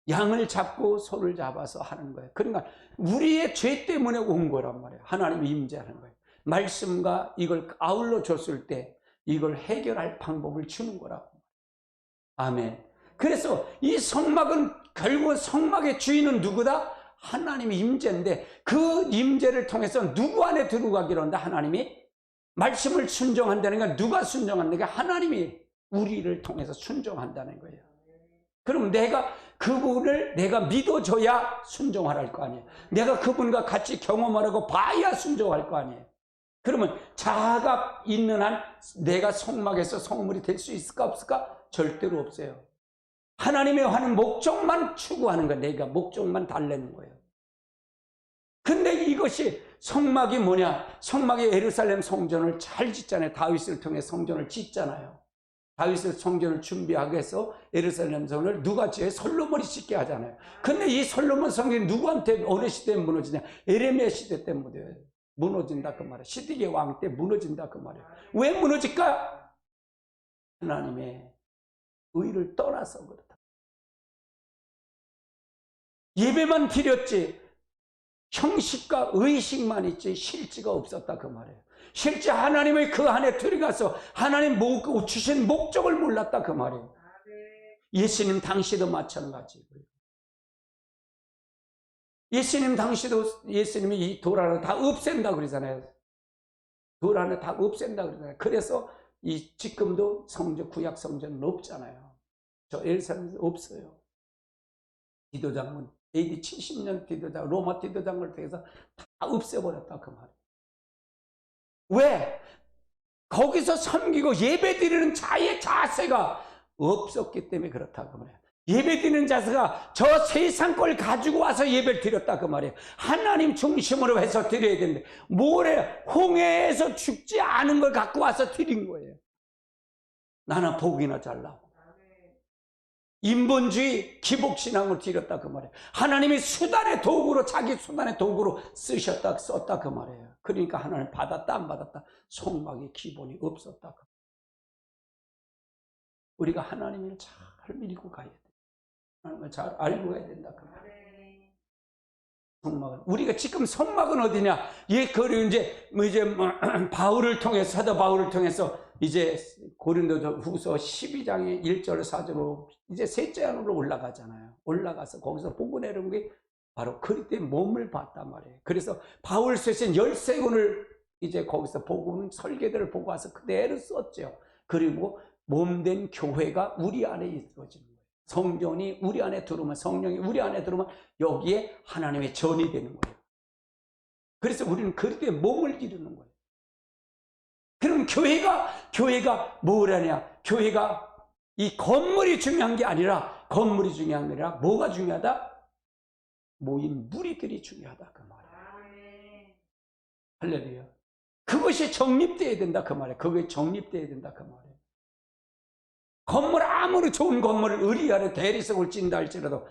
양을 잡고 소를 잡아서 하는 거예요. 그러니까 우리의 죄 때문에 온 거란 말이에요. 하나님이 임재하는 거예요. 말씀과 이걸 아울러 줬을 때 이걸 해결할 방법을 주는 거라고. 아멘. 그래서 이 성막은 결국은 성막의 주인은 누구다? 하나님의 임재인데 그 임재를 통해서 누구 안에 들어가기로 한다? 하나님이 말씀을 순종한다는 게 누가 순종한다는 게 하나님이 우리를 통해서 순종한다는 거예요. 그럼 내가 그분을 내가 믿어줘야 순종할 거 아니에요. 내가 그분과 같이 경험하라고 봐야 순종할 거 아니에요. 그러면 자아가 있는 한 내가 성막에서 성물이 될 수 있을까 없을까? 절대로 없어요. 하나님이 하는 목적만 추구하는 거예요. 내가 목적만 달래는 거예요. 근데 이것이 성막이 뭐냐? 성막이 예루살렘 성전을 잘 짓잖아요. 다윗을 통해 성전을 짓잖아요. 다윗의 성전을 준비하게 해서 예루살렘 성을 누가 지어요? 솔로몬이 짓게 하잖아요. 근데 이 솔로몬 성전이 누구한테 어느 시대에 무너지냐? 에레미야 시대 때 무너진다 그 말이에요. 시드기야 왕 때 무너진다 그 말이에요. 왜 무너질까? 하나님의 의를 떠나서 그렇다. 예배만 드렸지 형식과 의식만 있지 실제가 없었다 그 말이에요. 실제 하나님의 그 안에 들어가서 하나님 주신 목적을 몰랐다 그 말이에요. 예수님 당시도 마찬가지고요. 예수님 당시도 예수님이 이 돌 안을 다 없앤다 그러잖아요. 돌 안을 다 없앤다 그러잖아요. 그래서 이 지금도 성전 구약 성전은 없잖아요. 저 예루살렘에 없어요. 디도장은 AD 70년 디도장 로마 디도장을 통해서 다 없애버렸다 그 말이에요. 왜? 거기서 섬기고 예배드리는 자의 자세가 없었기 때문에 그렇다 그 말이에요. 예배드리는 자세가 저 세상 걸 가지고 와서 예배를 드렸다 그 말이에요. 하나님 중심으로 해서 드려야 되는데 모래 홍해에서 죽지 않은 걸 갖고 와서 드린 거예요. 나는 복이나 잘라고. 인본주의 기복신앙을 드렸다 그 말이에요. 하나님이 수단의 도구로 자기 수단의 도구로 썼다 그 말이에요. 그러니까 하나님 받았다 안 받았다 성막의 기본이 없었다. 우리가 하나님을 잘 믿고 가야 돼. 하나님을 잘 알고 가야 된다 그 말이에요. 성막은 우리가 지금 성막은 어디냐? 그리고 이제 바울을 통해서 사도 바울을 통해서 이제 고린도후서 12장의 1절 4절로 이제 셋째 안으로 올라가잖아요. 올라가서 거기서 보고 내려온 게 바로 그리스도의 몸을 봤단 말이에요. 그래서 바울 쓰신 13권을 이제 거기서 복음 설계들을 보고 와서 그대로 썼죠. 그리고 몸된 교회가 우리 안에 있어지는 거예요. 성전이 우리 안에 들어오면 성령이 우리 안에 들어오면 여기에 하나님의 전이 되는 거예요. 그래서 우리는 그리스도의 몸을 이루는 거예요. 그럼 교회가 뭐라냐? 교회가 이 건물이 중요한 게 아니라 건물이 중요한 게 아니라 뭐가 중요하다? 모인 무리들이 중요하다 그 말이에요. 할렐루야. 그것이 정립되어야 된다 그 말이에요. 그게 정립되어야 된다 그 말이에요. 건물 아무리 좋은 건물을 의리하려 대리석을 찐다 할지라도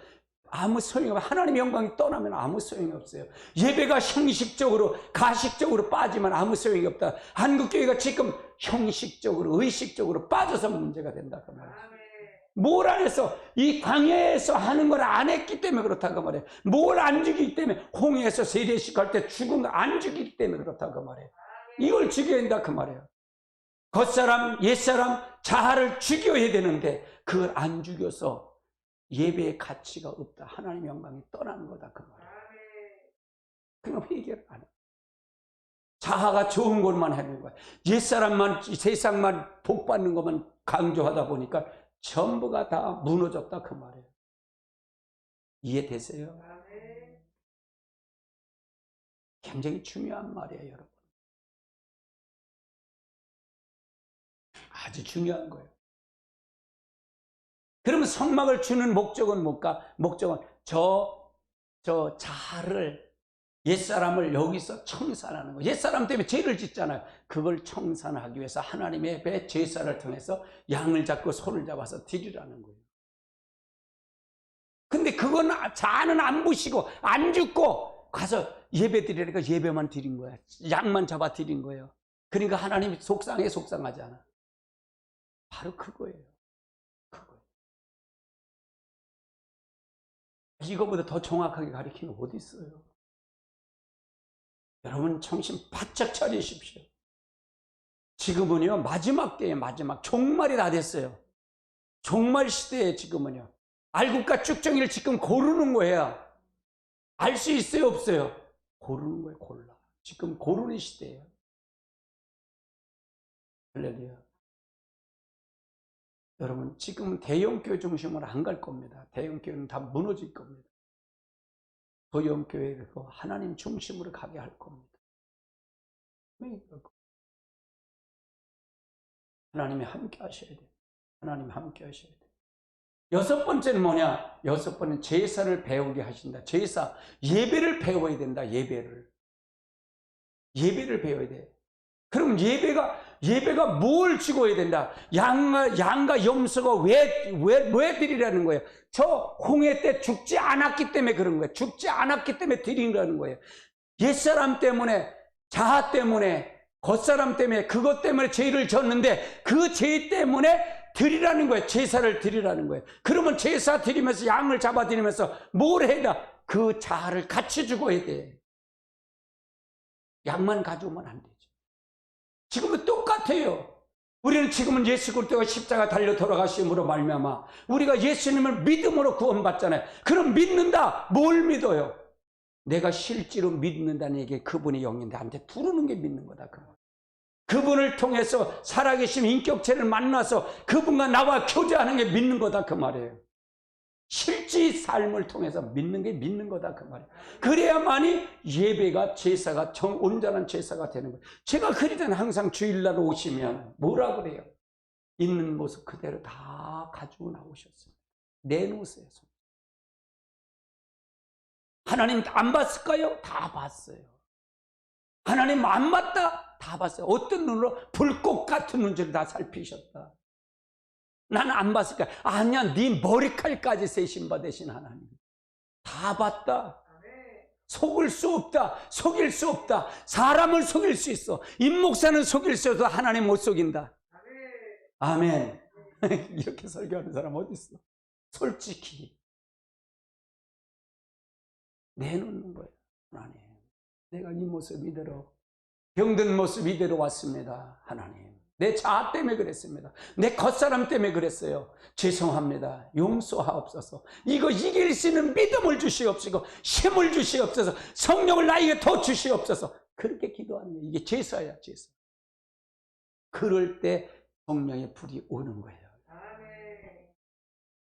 아무 소용이 없어요. 하나님의 영광이 떠나면 아무 소용이 없어요. 예배가 형식적으로 가식적으로 빠지면 아무 소용이 없다. 한국교회가 지금 형식적으로 의식적으로 빠져서 문제가 된다 그 말이에요. 뭘 안 해서 이 광야에서 하는 걸 안 했기 때문에 그렇다고 말해요. 뭘 안 죽이기 때문에 홍해에서 세례식 할 때 죽은 거 안 죽이기 때문에 그렇다고 말해요. 이걸 죽여야 된다 그 말이에요. 겉사람 옛사람 자아를 죽여야 되는데 그걸 안 죽여서 예배의 가치가 없다. 하나님의 영광이 떠나는 거다 그 말이에요. 그럼 해결 안 해요. 자아가 좋은 것만 하는 거야. 옛사람만 세상만 복 받는 것만 강조하다 보니까 전부가 다 무너졌다 그 말이에요. 이해되세요? 굉장히 중요한 말이에요 여러분. 아주 중요한 거예요. 그러면 성막을 주는 목적은 뭘까? 목적은 저 자아를 옛사람을 여기서 청산하는 거예요. 옛사람 때문에 죄를 짓잖아요. 그걸 청산하기 위해서 하나님의 배 제사를 통해서 양을 잡고 소를 잡아서 드리라는 거예요. 근데 그건 자아는 안 부시고 안 죽고 가서 예배 드리니까 예배만 드린 거야. 양만 잡아 드린 거예요. 그러니까 하나님이 속상하지 않아. 바로 그거예요. 이거보다 더 정확하게 가르치는 어디 있어요? 여러분 정신 바짝 차리십시오. 지금은요 마지막 때에 마지막 종말이 다 됐어요. 종말 시대에 지금은요 알곡과 쭉정이를 지금 고르는 거예요. 알 수 있어요 없어요? 고르는 거예요. 골라. 지금 고르는 시대예요. 할렐루야. 여러분 지금은 대형교회 중심으로 안 갈 겁니다. 대형교회는 다 무너질 겁니다. 소형교회에서 하나님 중심으로 가게 할 겁니다. 하나님이 함께 하셔야 돼요. 하나님이 함께 하셔야 돼요. 여섯 번째는 뭐냐? 여섯 번은 제사를 배우게 하신다. 제사, 예배를 배워야 된다. 예배를 배워야 돼. 그럼 예배가 뭘 죽어야 된다? 양과 염소가 왜 드리라는 거예요? 저 홍해 때 죽지 않았기 때문에 그런 거예요. 죽지 않았기 때문에 드리라는 거예요. 옛사람 때문에, 자아 때문에, 겉사람 때문에, 그것 때문에 죄를 졌는데 그 죄 때문에 드리라는 거예요. 제사를 드리라는 거예요. 그러면 제사 드리면서 양을 잡아 드리면서 뭘 해야? 그 자아를 같이 죽어야 돼. 양만 가져오면 안 되죠. 지금은 똑같아요. 우리는 지금은 예수 그리스도가 십자가 달려 돌아가심으로 말미암아 우리가 예수님을 믿음으로 구원받잖아요. 그럼 믿는다. 뭘 믿어요? 내가 실제로 믿는다는 얘기, 그분의 영이 나한테 두르는 게 믿는 거다. 그분을 통해서 살아계신 인격체를 만나서 그분과 나와 교제하는 게 믿는 거다 그 말이에요. 실제 삶을 통해서 믿는 게 믿는 거다 그 말이에요. 그래야만이 예배가, 제사가 온전한 제사가 되는 거예요. 제가 그러잖아요. 항상 주일날 오시면 뭐라 그래요? 있는 모습 그대로 다 가지고 나오셨어요. 내놓으세요. 하나님 안 봤을까요? 다 봤어요. 하나님 안 봤다? 다 봤어요. 어떤 눈으로? 불꽃 같은 눈으로 다 살피셨다. 나는 안 봤을까? 아니야, 네 머리칼까지 세신 바 되신 하나님. 다 봤다. 속을 수 없다. 속일 수 없다. 사람을 속일 수 있어. 임목사는 속일 수 있어도 하나님 못 속인다. 아멘. 이렇게 설교하는 사람 어디 있어? 솔직히 내놓는 거예요. 하나님, 내가 이 모습 이대로, 병든 모습 이대로 왔습니다. 하나님, 내 자아 때문에 그랬습니다. 내 겉사람 때문에 그랬어요. 죄송합니다. 용서하옵소서. 이거 이길 수 있는 믿음을 주시옵시고 힘을 주시옵소서. 성령을 나에게 더 주시옵소서. 그렇게 기도하는 거예요. 이게 제사야, 제사. 그럴 때 성령의 불이 오는 거예요.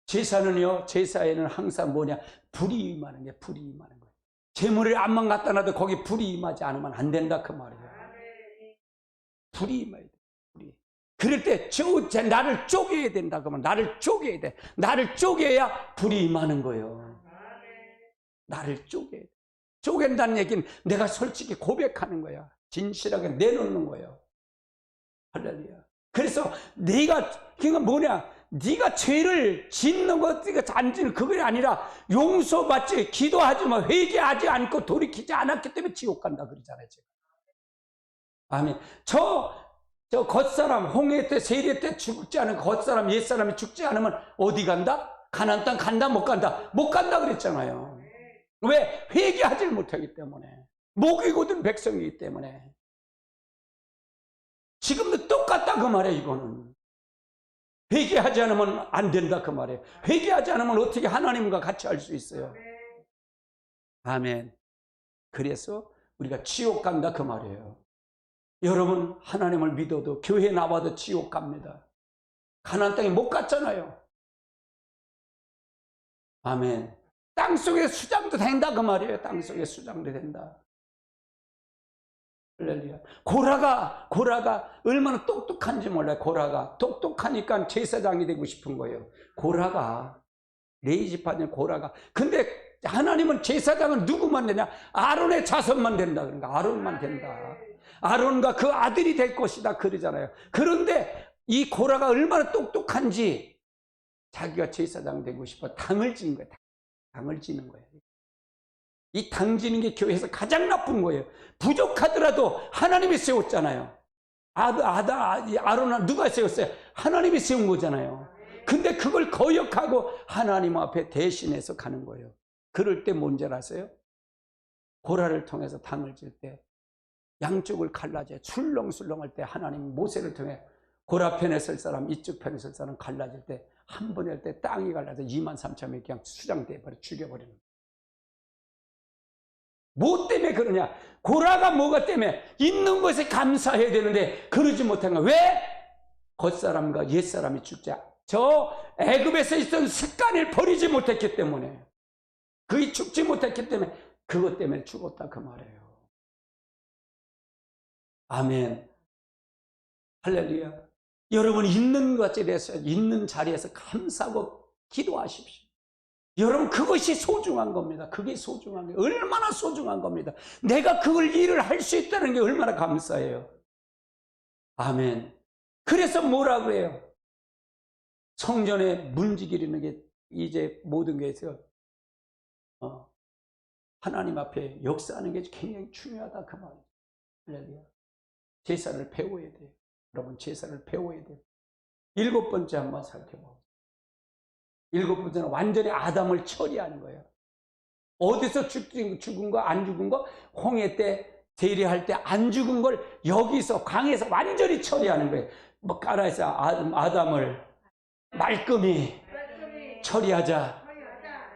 제사는요, 제사에는 항상 뭐냐? 불이 임하는 게, 불이 임하는 거예요. 재물을 암만 갖다 놔도 거기 불이 임하지 않으면 안 된다 그 말이에요. 불이 임해야 돼. 불이. 그럴 때 나를 쪼개야 된다 그러면 나를 쪼개야 돼. 나를 쪼개야 불이 임하는 거예요. 나를 쪼개야 돼. 쪼갠다는 얘기는 내가 솔직히 고백하는 거야. 진실하게 내놓는 거예요. 할렐루야. 그래서 그러니까 뭐냐? 네가 죄를 짓는 것, 안 짓는 그게 아니라 용서받지, 기도하지 마, 회개하지 않고 돌이키지 않았기 때문에 지옥 간다 그러잖아요. 제가. 아멘. 저 겉사람, 홍해 때, 세례 때 죽지 않은 겉사람, 옛사람이 죽지 않으면 어디 간다? 가나안 땅 간다? 못 간다? 못 간다 그랬잖아요. 왜? 회개하지 못하기 때문에. 목이고든 백성이기 때문에. 지금도 똑같다 그 말이에요. 이거는 회개하지 않으면 안 된다 그 말이에요. 회개하지 않으면 어떻게 하나님과 같이 할 수 있어요? 아멘. 그래서 우리가 지옥 간다 그 말이에요. 여러분, 하나님을 믿어도 교회 나와도 지옥 갑니다. 가나안 땅에 못 갔잖아요. 아멘. 땅속에 수장도 된다 그 말이에요. 땅속에 수장도 된다. 할렐루야. 고라가 얼마나 똑똑한지 몰라요. 고라가 똑똑하니까 제사장이 되고 싶은 거예요. 고라가 레위지파는 고라가. 근데 하나님은 제사장은 누구만 되냐? 아론의 자손만 된다. 그러니까 아론만 된다. 아론과 그 아들이 될 것이다 그러잖아요. 그런데 이 고라가 얼마나 똑똑한지 자기가 제사장 되고 싶어 당을 지는 거예요. 당을 지는 거예요. 이 당지는 게 교회에서 가장 나쁜 거예요. 부족하더라도 하나님이 세웠잖아요. 아론은 누가 세웠어요? 하나님이 세운 거잖아요. 근데 그걸 거역하고 하나님 앞에 대신해서 가는 거예요. 그럴 때 뭔지 아세요? 고라를 통해서 당을 질 때 양쪽을 갈라져 술렁술렁할 때 하나님 모세를 통해 고라 편에 설 사람 이쪽 편에 설 사람 갈라질 때 한 번에 할 때 땅이 갈라져 23,000명이 그냥 수장돼 버려 죽여버리는 거예요. 뭐 때문에 그러냐? 고라가 뭐가 때문에 있는 것에 감사해야 되는데 그러지 못한 거야. 왜? 겉사람과 옛사람이 죽자. 저 애굽에서 있던 습관을 버리지 못했기 때문에 그이 죽지 못했기 때문에 그것 때문에 죽었다 그 말이에요. 아멘. 할렐루야. 여러분 있는 것에 있는 자리에서 감사하고 기도하십시오. 여러분 그것이 소중한 겁니다. 그게 소중한 거예요. 얼마나 소중한 겁니다. 내가 그걸 일을 할 수 있다는 게 얼마나 감사해요. 아멘. 그래서 뭐라 그래요? 성전에 문지기리는 게 이제 모든 게 있어요. 하나님 앞에 역사하는 게 굉장히 중요하다 그 말이에요. 할렐루야. 제사를 배워야 돼요. 여러분 제사를 배워야 돼요. 7번째 한번 살펴보세요. 7번째는 완전히 아담을 처리하는 거예요. 어디서 죽은 거 안 죽은 거 홍해 때 대리할 때 안 죽은 걸 여기서 강에서 완전히 처리하는 거예요. 뭐 까라에서 아담을 말끔히 처리하자.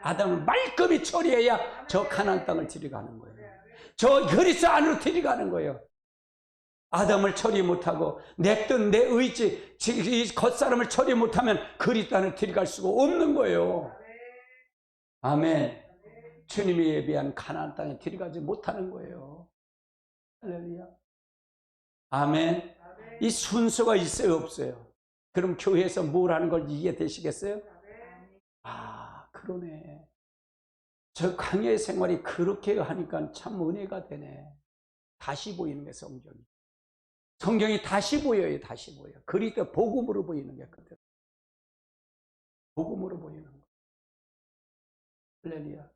아담을 말끔히 처리해야 저 가나안 땅을 들어가는 거예요. 저 그리스 안으로 들어가는 거예요. 아담을 처리 못하고 냈던 내 의지, 이 겉사람을 처리 못하면 그리스 안을 들어갈 수가 없는 거예요. 아멘. 주님이 예비한 가나안 땅에 들어가지 못하는 거예요. 할렐루야. 아멘. 이 순서가 있어요, 없어요? 그럼 교회에서 뭘 하는 걸 이해되시겠어요? 아, 그러네. 저 광야의 생활이 그렇게 하니까 참 은혜가 되네. 다시 보이는 게 성경이. 성경이 다시 보여요, 다시 보여. 그리스도 복음으로 보이는 게 그대로. 복음으로 보이는 거. 할렐루야.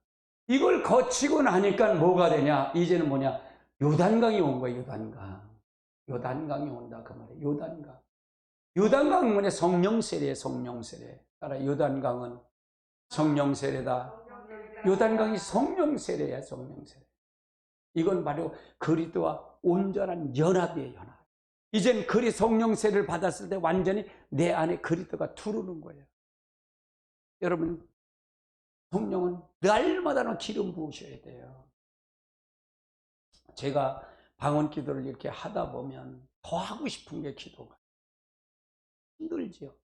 이걸 거치고 나니까 뭐가 되냐? 이제는 뭐냐? 요단강이 온 거예요, 요단강. 요단강이 온다, 그 말이에요. 요단강. 요단강은 뭐냐? 성령 세례, 성령 세례. 따라 요단강은 성령 세례다. 요단강이 성령 세례야, 성령 세례. 이건 바로 그리스도와 온전한 연합이에요, 연합. 이젠 성령 세례를 받았을 때 완전히 내 안에 그리스도가 두르는 거예요. 여러분, 성령은 날마다 기름 부으셔야 돼요. 제가 방언 기도를 이렇게 하다 보면 더 하고 싶은 게 기도가 힘들지요.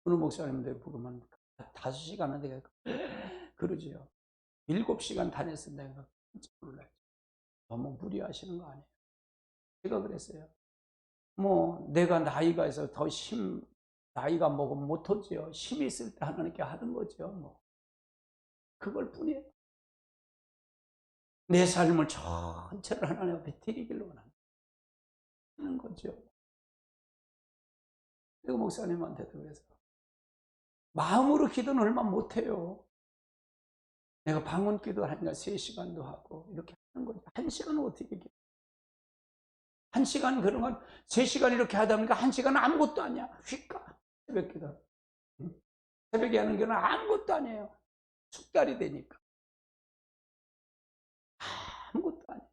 오늘 목사님들 부르면 5시간 하는데 그러지요. 7시간 다녔을 때 내가 놀라요. 너무 무리하시는 거 아니에요? 제가 그랬어요. 뭐 내가 나이가 있어 더 나이가 먹으면 못하지요. 힘이 있을 때 하나님께 하는 거죠. 뭐 그걸 뿐이에요. 내 삶을 전체를 하나님 앞에 드리기로 하는 거죠. 그리고 목사님한테도 그래서 마음으로 기도는 얼마 못해요. 내가 방언 기도하니까 3시간도 하고 이렇게 하는 거죠. 1시간은 어떻게 기도? 1시간 그러면 3시간 이렇게 하다 보니까 1시간은 아무것도 아니야. 휙가 새벽 기도. 새벽에 하는 경우는 아무것도 아니에요. 숙달이 되니까. 아무것도 아니에요.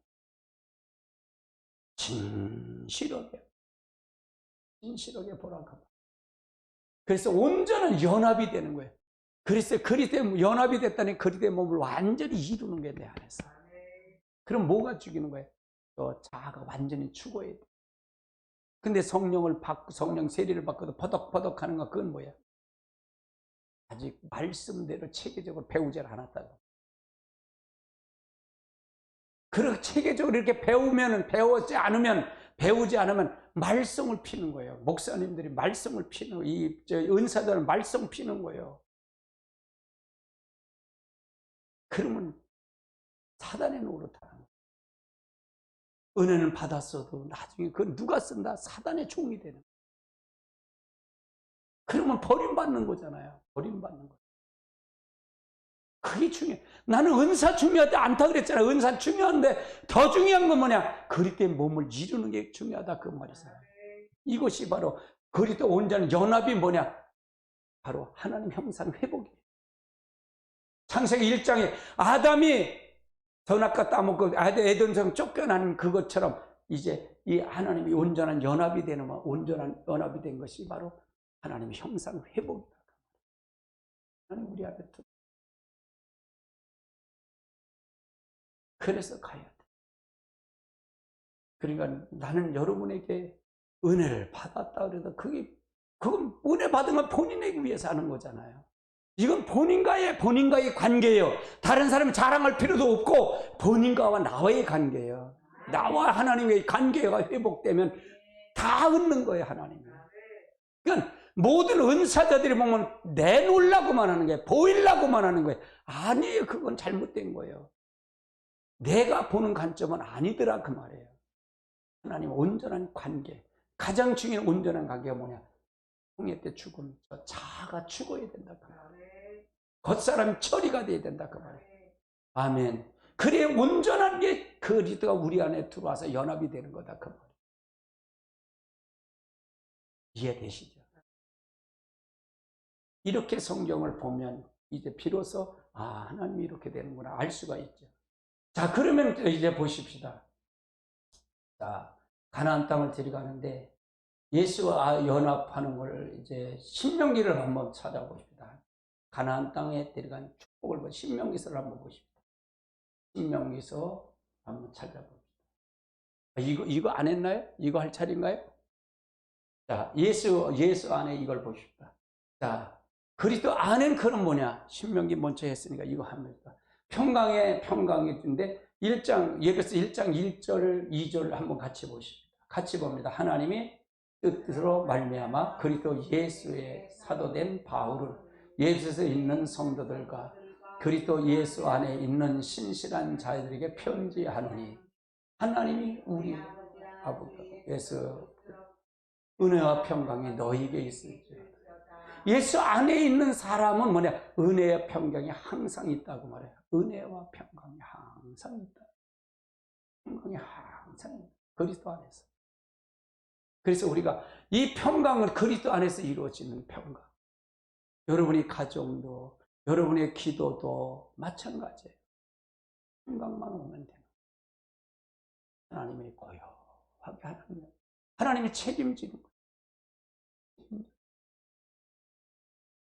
진실하게 보라고. 그래서 온전한 연합이 되는 거예요. 그래서 그리스도의 연합이 됐다니 그리스도의 몸을 완전히 이루는 게 내 안에서. 그럼 뭐가 죽이는 거예요? 또 자아가 완전히 죽어야 돼. 근데 성령 세례를 받고도 퍼덕퍼덕 하는 거 그건 뭐야? 아직 말씀대로 체계적으로 배우질 않았다고. 그렇게 체계적으로 이렇게 배우지 않으면 말썽을 피는 거예요. 목사님들이 말썽을 피는, 은사들은 말썽 피는 거예요. 그러면 사단의 노릇하는 거예요. 은혜는 받았어도 나중에 그건 누가 쓴다? 사단의 종이 되는 거예요. 그러면 버림받는 거잖아요. 버림받는 거예요. 그게 중요해. 나는 은사 중요하지 않다 그랬잖아요. 은사 중요한데 더 중요한 건 뭐냐? 그리스도의 몸을 이루는 게 중요하다 그 말이잖아요. 이것이 바로 그리스도 온전한 연합이 뭐냐? 바로 하나님 형상 회복이에요. 창세기 1장에 아담이 선악과 따먹고 에덴성 쫓겨나는 그것처럼 이제 이 하나님이 온전한 연합이 되는, 온전한 연합이 된 것이 바로 하나님의 형상 회복이다. 하나님 우리 앞에 그래서 가야 돼. 그러니까 나는 여러분에게 은혜를 받았다 그래도 그건 은혜 받은 건 본인에게 위해서 하는 거잖아요. 이건 본인과의 관계예요. 다른 사람이 자랑할 필요도 없고 본인과 나와의 관계예요. 나와 하나님의 관계가 회복되면 다 얻는 거예요, 하나님이. 그러니까 모든 은사자들이 보면 내놓으려고만 하는 거예요. 보이려고만 하는 거예요. 아니에요. 그건 잘못된 거예요. 내가 보는 관점은 아니더라 그 말이에요. 하나님 온전한 관계, 가장 중요한 온전한 관계가 뭐냐? 홍해 때 죽은 저 자아가 죽어야 된다 그 말이에요. 겉사람 처리가 돼야 된다 그 말이에요. 아멘. 그래 온전한 게 그리스도가 우리 안에 들어와서 연합이 되는 거다 그 말이에요. 이해되시죠? 이렇게 성경을 보면 이제 비로소 하나님이 이렇게 되는구나 알 수가 있죠. 자, 그러면 이제 보십시다. 자, 가나안 땅을 들어가는데 예수와 연합하는 걸 이제 신명기를 한번 찾아보십시다. 가나안 땅에 들어간 축복을 보 신명기서를 한번 보십시다. 신명기서 한번 찾아봅시다. 이거 안 했나요? 이거 할 차례인가요? 자, 예수 안에 이걸 보십시다. 자, 그리스도 안에는 그런 뭐냐? 신명기 먼저 했으니까 이거 합니다. 평강인데 1장, 예배서 1장 1절, 2절을 한번 같이 보십시다. 같이 봅니다. 하나님이 뜻으로 말미암아 그리스도 예수의 사도된 바울은 예수에서 있는 성도들과 그리스도 예수 안에 있는 신실한 자들에게 편지하노니 하나님이 우리 아버지께서 은혜와 평강이 너희에게 있을지어다. 예수 안에 있는 사람은 뭐냐? 은혜와 평강이 항상 있다고 말해요. 은혜와 평강이 항상 있다. 평강이 항상 있다. 그리스도 안에서. 그래서 우리가 이 평강을 그리스도 안에서 이루어지는 평강. 여러분의 가정도, 여러분의 기도도 마찬가지예요. 평강만 오면 되는 하나님의 고요하게 하는 거예요. 하나님이 책임지는 거예요.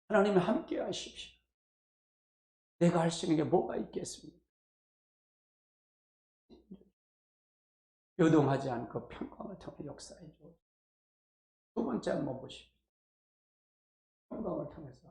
하나님이 함께 하십시오. 내가 할 수 있는 게 뭐가 있겠습니까? 요동하지 않고 평강을 통해 역사해 줘. 두 번째 한번 보십시오. 평강을 통해서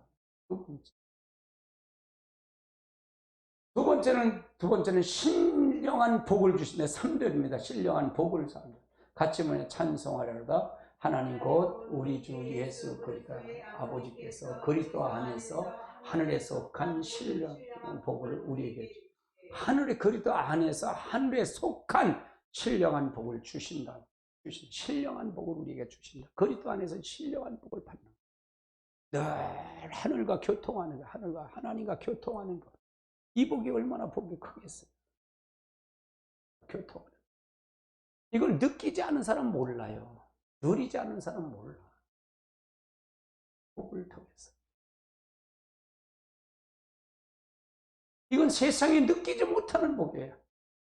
두 번째는 신령한 복을 주신다. 3절입니다. 신령한 복을 삽니다. 같이 뭐냐? 찬송하려다 하나님 곧 우리 주 예수 그리스도 아버지께서 그리스도 안에서 하늘에 속한 신령한 복을 우리에게 하늘의 그리스도 안에서 하늘에 속한 신령한 복을 주신다. 신령한 복을 우리에게 주신다. 그리스도 안에서 신령한 복을 받는 늘 하늘과 교통하는 것, 하늘과 하나님과 교통하는 것. 이 복이 얼마나 복이 크겠어요. 교통하는 것. 이걸 느끼지 않은 사람은 몰라요. 누리지 않은 사람은 몰라. 복을 통해서. 이건 세상에 느끼지 못하는 복이에요.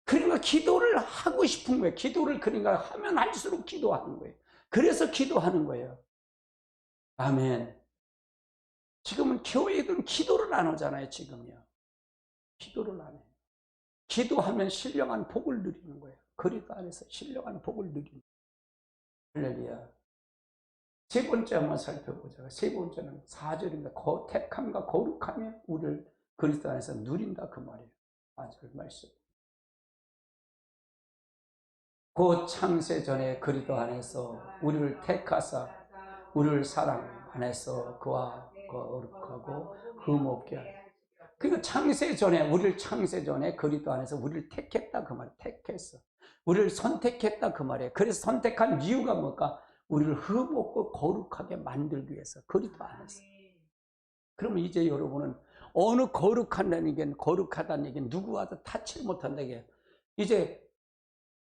그러니까 기도를 하고 싶은 거예요. 기도를 그러니까 하면 할수록 기도하는 거예요. 그래서 기도하는 거예요. 아멘. 지금은 교회들은 기도를 안 하잖아요. 지금요. 기도를 안 해요. 기도하면 신령한 복을 누리는 거예요. 그리스도 안에서 신령한 복을 누리는 거예요. 할렐루야. 세 번째 한번 살펴보자. 세 번째는 4절입니다. 택함과 거룩함에 우리를 그리스도 안에서 누린다 그 말이에요. 4절 말씀. 곧 창세 전에 그리스도 안에서 우리를 택하사 우리를 사랑 안에서 그와 거룩하고 흠없게 하라. 그러니까 창세 전에 그리스도 안에서 우리를 택했다 그 말이에요. 택했어. 우리를 선택했다 그 말이에요. 그래서 선택한 이유가 뭘까? 우리를 흠없고 거룩하게 만들기 위해서 그리스도 안에서. 그러면 이제 여러분은 어느 거룩하다는 얘기는 누구와도 타치 못한다는 얘기예요.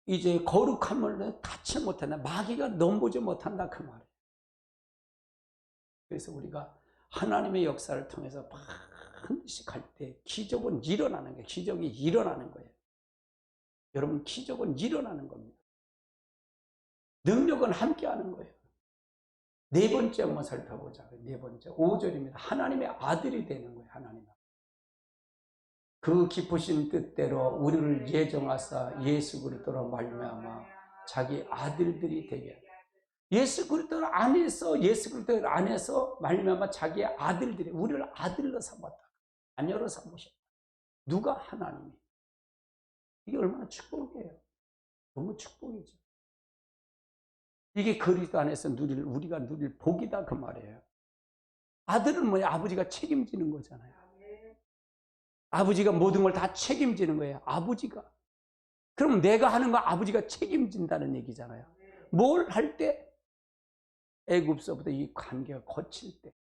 이제 거룩함을 타치 못한다. 마귀가 넘보지 못한다 그 말이에요. 그래서 우리가 하나님의 역사를 통해서 한 번씩 할 때 기적은 일어나는 거예요. 기적이 일어나는 거예요. 여러분, 기적은 일어나는 겁니다. 능력은 함께하는 거예요. 네 번째 한번 살펴보자고요. 네 번째 5절입니다. 하나님의 아들이 되는 거예요. 하나님. 그 기쁘신 뜻대로 우리를 예정하사 예수 그리스도로 말미암아 자기 아들들이 되게 하라. 예수 그리스도 안에서 말미암아 자기 아들들이 우리를 아들로 삼았다. 자녀로 삼으셨다. 누가? 하나님이. 이게 얼마나 축복이에요. 너무 축복이죠. 이게 그리스도 안에서 우리가 누릴 복이다 그 말이에요. 아들은 뭐야? 아버지가 책임지는 거잖아요. 아버지가 모든 걸 다 책임지는 거예요. 아버지가. 그럼 내가 하는 거 아버지가 책임진다는 얘기잖아요. 뭘 할 때? 애굽서부터 이 관계가 거칠 때,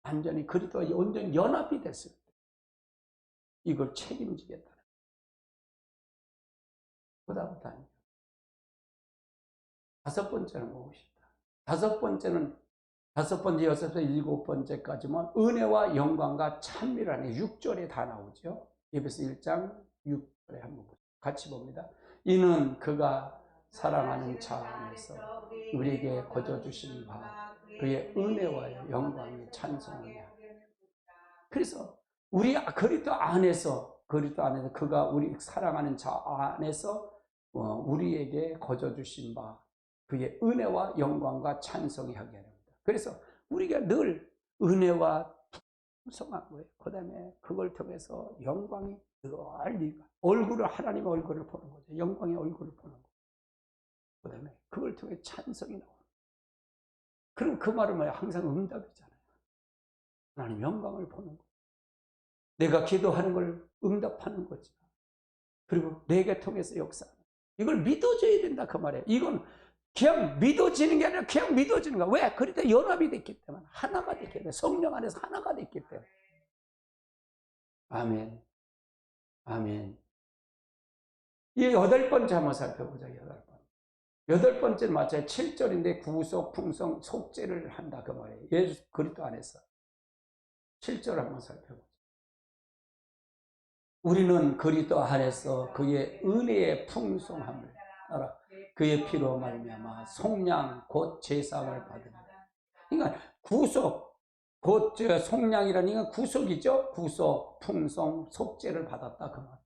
완전히 그리스도와 온전히 연합이 됐을 때 이걸 책임지겠다는 보다보다 아니에요. 다섯 번째는 무엇이다? 다섯 번째, 여섯 번째, 일곱 번째까지만 은혜와 영광과 찬미라는 6절에 다 나오죠. 에베소 1장 6절에 한번 보죠. 같이 봅니다. 이는 그가 사랑하는 자 안에서 우리에게 거저 주신 바 그의 은혜와 영광이 찬송이야. 그래서 우리 그리스도 안에서 그가 우리 사랑하는 자 안에서 우리에게 거저 주신 바 그의 은혜와 영광과 찬송이 하게 합니다. 그래서 우리가 늘 은혜와 풍성한 거예요. 그 다음에 그걸 통해서 영광이 늘 얼굴을 하나님의 얼굴을 보는 거죠. 영광의 얼굴을 보는 거죠. 그 다음에 그걸 통해 찬성이 나옵니다. 그럼 그 말은 뭐야? 항상 응답이잖아요. 하나님 영광을 보는 거죠. 내가 기도하는 걸 응답하는 거죠. 그리고 내게 통해서 역사하는 거죠. 이걸 믿어줘야 된다 그 말이에요. 이건 그냥 믿어지는 게 아니라 그냥 믿어지는 거야. 왜? 그러니까 연합이 됐기 때문에. 하나가 됐기 때문에. 성령 안에서 하나가 됐기 때문에. 아멘. 아멘. 이 여덟 번째 한번 살펴보자. 여덟 번째는 마찬가지 7절인데 구속, 풍성, 속죄를 한다 그 말이에요. 예수 그리스도 안에서. 7절 한번 살펴보자. 우리는 그리스도 안에서 그의 은혜의 풍성함을 알아. 그의 피로 말미암아 속량 곧 제사함을 받으라. 그러니까 구속 곧 속량이라는 건 구속이죠. 구속, 풍성, 속죄를 받았다 그 말.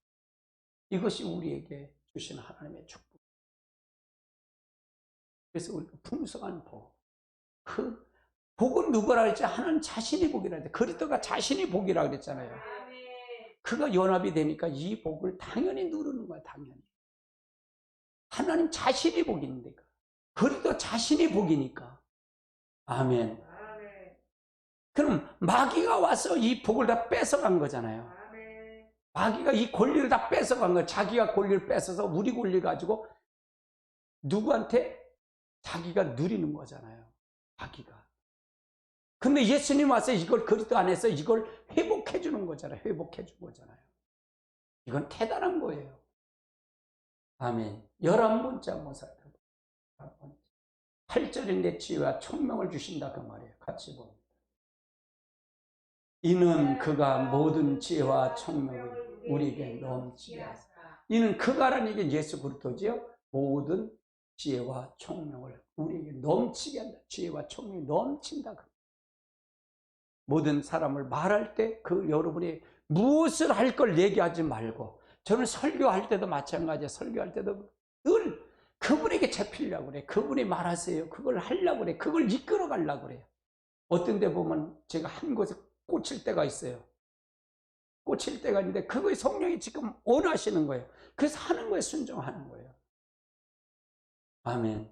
이것이 우리에게 주신 하나님의 축복. 그래서 우리가 풍성한 복. 그 복은 누구라 했지? 하나님 자신이 복이라 했지. 그리스도가 자신이 복이라 그랬잖아요. 그가 연합이 되니까 이 복을 당연히 누르는 거야. 당연히. 하나님 자신이 복인데 그리스도 자신이 복이니까. 아멘. 그럼 마귀가 와서 이 복을 다 뺏어간 거잖아요. 마귀가 이 권리를 다 뺏어간 거예요. 자기가 권리를 뺏어서 우리 권리 가지고 누구한테? 자기가 누리는 거잖아요. 자기가. 근데 예수님 와서 이걸 그리스도 안에서 이걸 회복해 주는 거잖아요. 회복해 준 거잖아요. 이건 대단한 거예요. 아멘. 11번째 한번 살펴보세요. 8절인데 지혜와 총명을 주신다 그 말이에요. 같이 봅니다. 이는 그가 모든 지혜와 총명을 우리에게 넘치게 하사. 이는 그가라는 게 예수 그리스도지요. 모든 지혜와 총명을 우리에게 넘치게 한다. 지혜와 총명이 넘친다. 모든 사람을 말할 때 그 여러분이 무엇을 할 걸 얘기하지 말고, 저는 설교할 때도 마찬가지예요. 설교할 때도 늘 그분에게 잡히려고 그래. 그분이 말하세요. 그걸 하려고 그래. 그걸 이끌어 가려고 그래요. 어떤 데 보면 제가 한 곳에 꽂힐 때가 있어요. 꽂힐 때가 있는데 그거에 성령이 지금 원하시는 거예요. 그래서 하는 거예요. 순종하는 거예요. 아멘.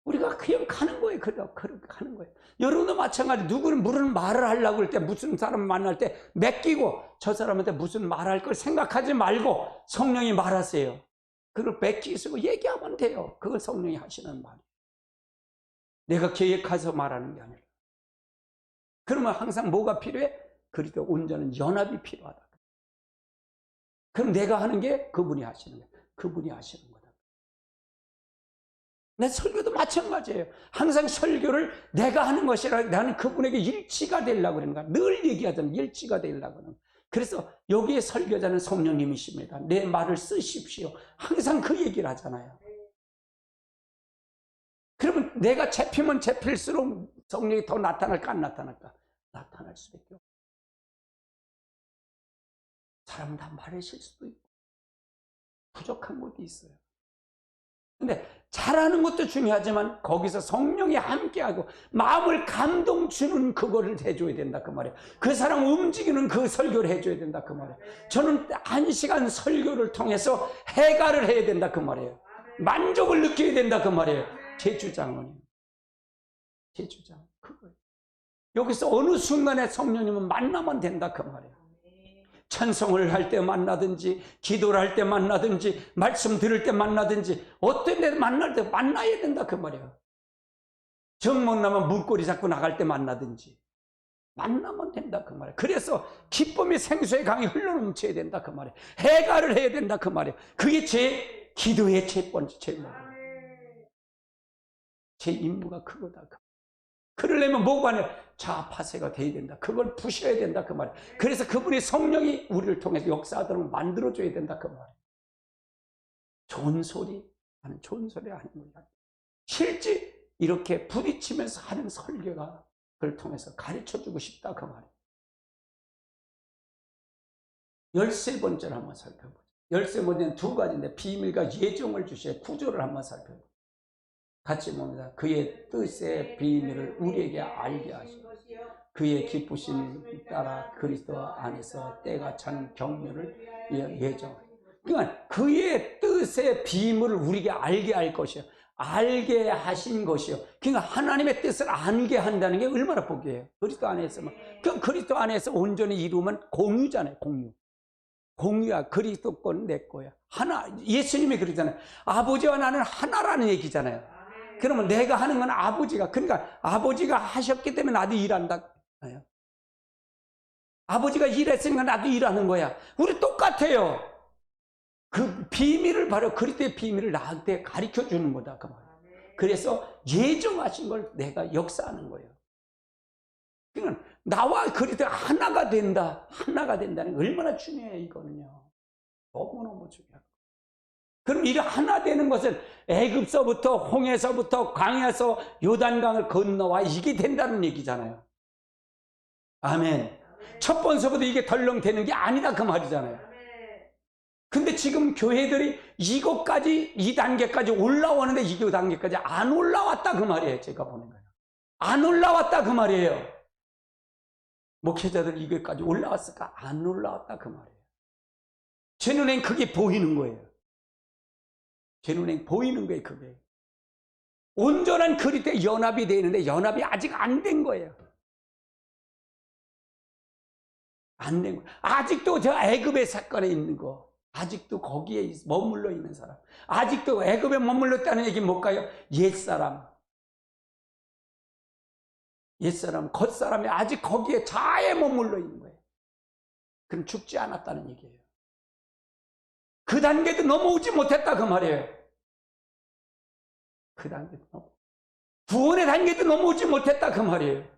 우리가 그냥 가는 거예요. 그렇게 가는 거예요. 여러분도 마찬가지. 누구는 무슨 말을 하려고 할 때, 무슨 사람 만날 때 맡기고 저 사람한테 무슨 말할 걸 생각하지 말고 성령이 말하세요. 그걸 맡기시고 얘기하면 돼요. 그걸 성령이 하시는 말이에요. 내가 계획해서 말하는 게 아니라. 그러면 항상 뭐가 필요해? 그리스도 온전한 연합이 필요하다. 그럼 내가 하는 게 그분이 하시는 거예요. 그분이 하시는 거다. 내 설교도 마찬가지예요. 항상 설교를 내가 하는 것이라 나는 그분에게 일치가 되려고 그러는 거야. 늘 얘기하잖아요. 일치가 되려고 하는 거야. 그래서 여기에 설교자는 성령님이십니다. 내 말을 쓰십시오. 항상 그 얘기를 하잖아요. 그러면 내가 잡히면 잡힐수록 성령이 더 나타날까 안 나타날까? 나타날 수밖에 없어요. 사람은 다 말의 실수도 있고 부족한 것도 있어요. 근데 잘하는 것도 중요하지만 거기서 성령이 함께하고 마음을 감동 주는 그거를 해줘야 된다 그 말이에요. 그 사람 움직이는 그 설교를 해줘야 된다 그 말이에요. 저는 1시간 설교를 통해서 해가를 해야 된다 그 말이에요. 만족을 느껴야 된다 그 말이에요. 제 주장은요. 제 주장 그거예요. 여기서 어느 순간에 성령님은 만나면 된다 그 말이에요. 찬송을 할 때 만나든지 기도를 할 때 만나든지 말씀 들을 때 만나든지 어떤 데 만날 때 만나야 된다 그 말이에요. 정 못 나면 물꼬리 잡고 나갈 때 만나든지 만나면 된다 그 말이에요. 그래서 기쁨이 생수의 강이 흘러넘쳐야 된다 그 말이에요. 해가를 해야 된다 그 말이에요. 그게 제 기도의 첫 번째 제목이에요. 제 임무가 그거다. 그러려면 뭐가 아니라 자파세가 돼야 된다. 그걸 부셔야 된다 그 말이에요. 그래서 그분이 성령이 우리를 통해서 역사하도록 만들어줘야 된다 그 말이에요. 좋은 소리 하는 좋은 소리 하는 거야. 실제 이렇게 부딪히면서 하는 설교가 그걸 통해서 가르쳐주고 싶다 그 말이에요. 13번째를 한번 살펴보죠. 13번째는 두 가지인데 비밀과 예정을 주셔야 구조를 한번 살펴보죠. 같이 봅니다. 그의 뜻의 비밀을 우리에게 알게 하시고 그의 기쁘심 따라 그리스도 안에서 때가 찬 경륜을 예정. 그러니까 그의 뜻의 비밀을 우리에게 알게 할 것이요. 알게 하신 것이요. 그러니까 하나님의 뜻을 알게 한다는 게 얼마나 복이에요. 그리스도 안에서만. 그럼 그리스도 안에서 온전히 이루면 공유잖아요. 공유. 공유야. 그리스도 건 내 거야. 하나. 예수님이 그러잖아요. 아버지와 나는 하나라는 얘기잖아요. 그러면 내가 하는 건 아버지가, 그러니까 아버지가 하셨기 때문에 나도 일한다. 아버지가 일했으니까 나도 일하는 거야. 우리 똑같아요. 그 비밀을 바로 그리스도의 비밀을 나한테 가르쳐 주는 거다. 그 말. 그래서 예정하신 걸 내가 역사하는 거예요. 그러니까 나와 그리스도가 하나가 된다. 하나가 된다는 게 얼마나 중요해요, 이거는요. 너무너무 중요해요. 그럼 이 하나 되는 것은 애굽서부터 홍해서부터 강에서 요단강을 건너와 이게 된다는 얘기잖아요. 아멘. 첫 번서부터 이게 덜렁대는 게 아니다 그 말이잖아요. 근데 지금 교회들이 이것까지 2단계까지 올라오는데 2단계까지 안 올라왔다 그 말이에요. 제가 보는 거예요. 안 올라왔다 그 말이에요. 목회자들 이것까지 올라왔을까? 안 올라왔다 그 말이에요. 제 눈엔 그게 보이는 거예요. 제 눈에 보이는 거예요, 그게. 온전한 그리스도의 연합이 되는데 연합이 아직 안 된 거예요. 안 된 거예요. 아직도 저 애굽의 사건에 있는 거, 아직도 거기에 머물러 있는 사람, 아직도 애굽에 머물렀다는 얘기 뭘까요? 옛사람, 겉사람이 아직 거기에 자에 머물러 있는 거예요. 그럼 죽지 않았다는 얘기예요. 그 단계도 넘어오지 못했다 그 말이에요. 그 단계도 넘어. 구원의 단계도 넘어오지 못했다 그 말이에요.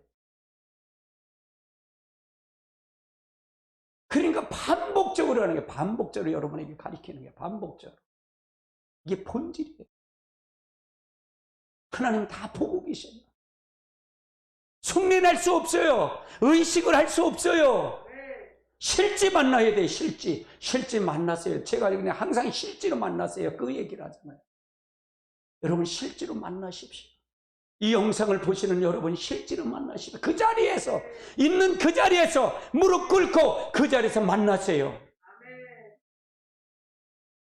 그러니까 반복적으로 하는 게, 반복적으로 여러분에게 가르치는 게 반복적으로. 이게 본질이에요. 하나님 다 보고 계십니다. 흉내낼 수 없어요. 의식을 할 수 없어요. 실제 만나야 돼, 실제. 실제 만나세요. 제가 그냥 항상 실제로 만나세요. 그 얘기를 하잖아요. 여러분 실제로 만나십시오. 이 영상을 보시는 여러분 실제로 만나십시오. 그 자리에서, 있는 그 자리에서 무릎 꿇고 그 자리에서 만나세요.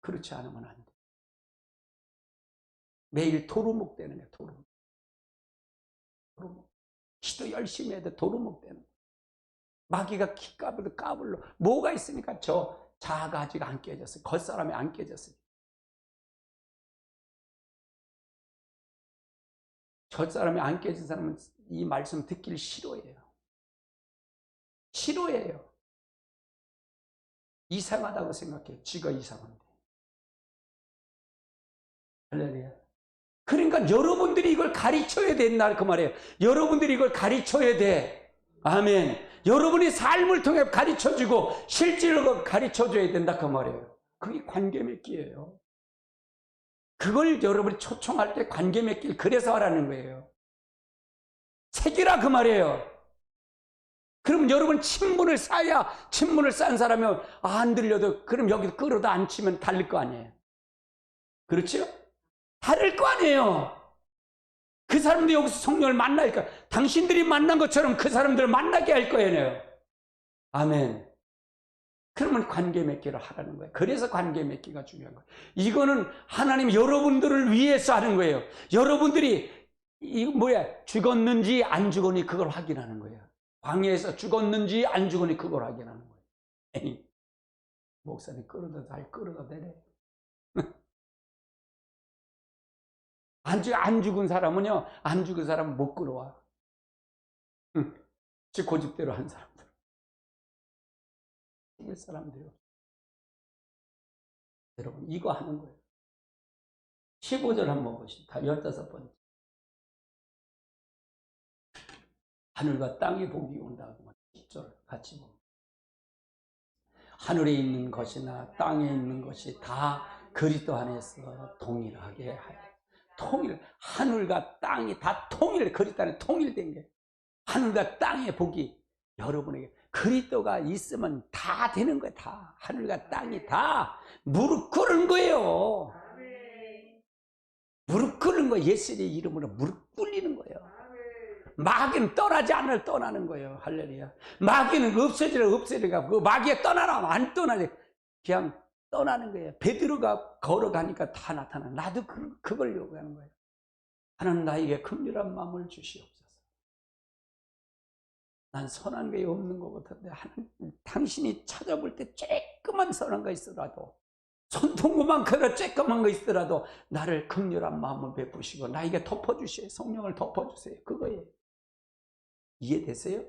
그렇지 않으면 안 돼. 매일 도루묵 되는 거야, 도루묵. 기도 열심히 해도 도루묵 되는 거야. 마귀가 키 까불러 뭐가 있으니까 저 자아가 아직 안 깨졌어요. 겉사람이 안 깨졌어요. 겉사람이 안 깨진 사람은 이 말씀 듣기를 싫어해요. 싫어해요. 이상하다고 생각해요. 지가 이상한데. 할렐루야. 그러니까 여러분들이 이걸 가르쳐야 된다 그 말이에요. 여러분들이 이걸 가르쳐야 돼. 아멘. 여러분이 삶을 통해 가르쳐주고 실제로 가르쳐줘야 된다 그 말이에요. 그게 관계 맺기예요. 그걸 여러분이 초청할 때 관계 맺기, 그래서 하라는 거예요. 새기라 그 말이에요. 그럼 여러분 친문을 쌓아야, 친문을 쌓은 사람은 안 들려도 그럼 여기 끌어도 안 치면 달릴 거 아니에요. 그렇죠? 다를 거 아니에요. 그 사람들이 여기서 성령을 만나니까 당신들이 만난 것처럼 그 사람들을 만나게 할 거예요. 아멘. 그러면 관계 맺기를 하라는 거예요. 그래서 관계 맺기가 중요한 거예요. 이거는 하나님 여러분들을 위해서 하는 거예요. 여러분들이 죽었는지 안 죽었니 그걸 확인하는 거예요. 광야에서 죽었는지 안 죽었니 그걸 확인하는 거예요. 에이, 목사님 끌어다 내래. 안 죽은 사람은요, 안 죽은 사람은 못 끌어와. 지 고집대로 한 사람들. 이길 사람들요. 여러분, 이거 하는 거예요. 15절 한번 보십시다. 15번째. 하늘과 땅의 복이 온다고. 10절 같이 봅니다. 하늘에 있는 것이나 땅에 있는 것이 다 그리스도 안에서 동일하게 하여. 하늘과 땅이 다 그리스도 안에 통일된 게. 하늘과 땅의 복이 여러분에게 그리스도가 있으면 다 되는 거예요. 다 하늘과 땅이 다 무릎 꿇은 거예요. 무릎 꿇는 거예요. 예수의 이름으로 무릎 꿇리는 거예요. 마귀는 떠나지 않을 떠나는 거예요. 할렐루야. 마귀는 없어지가 그 마귀가 떠나라 안 떠나지. 그냥 떠나는 거예요. 베드로가 걸어가니까 다 나타나. 나도 그걸 요구하는 거예요. 하나님 나에게 긍휼한 마음을 주시옵소서. 난 선한 게 없는 것 같은데 하나님, 당신이 찾아볼 때 조그만 선한 거 있더라도 손톱만큼이나 조그만 거 있더라도 나를 긍휼한 마음을 베푸시고 나에게 덮어주세요. 성령을 덮어주세요. 그거예요. 이해되세요?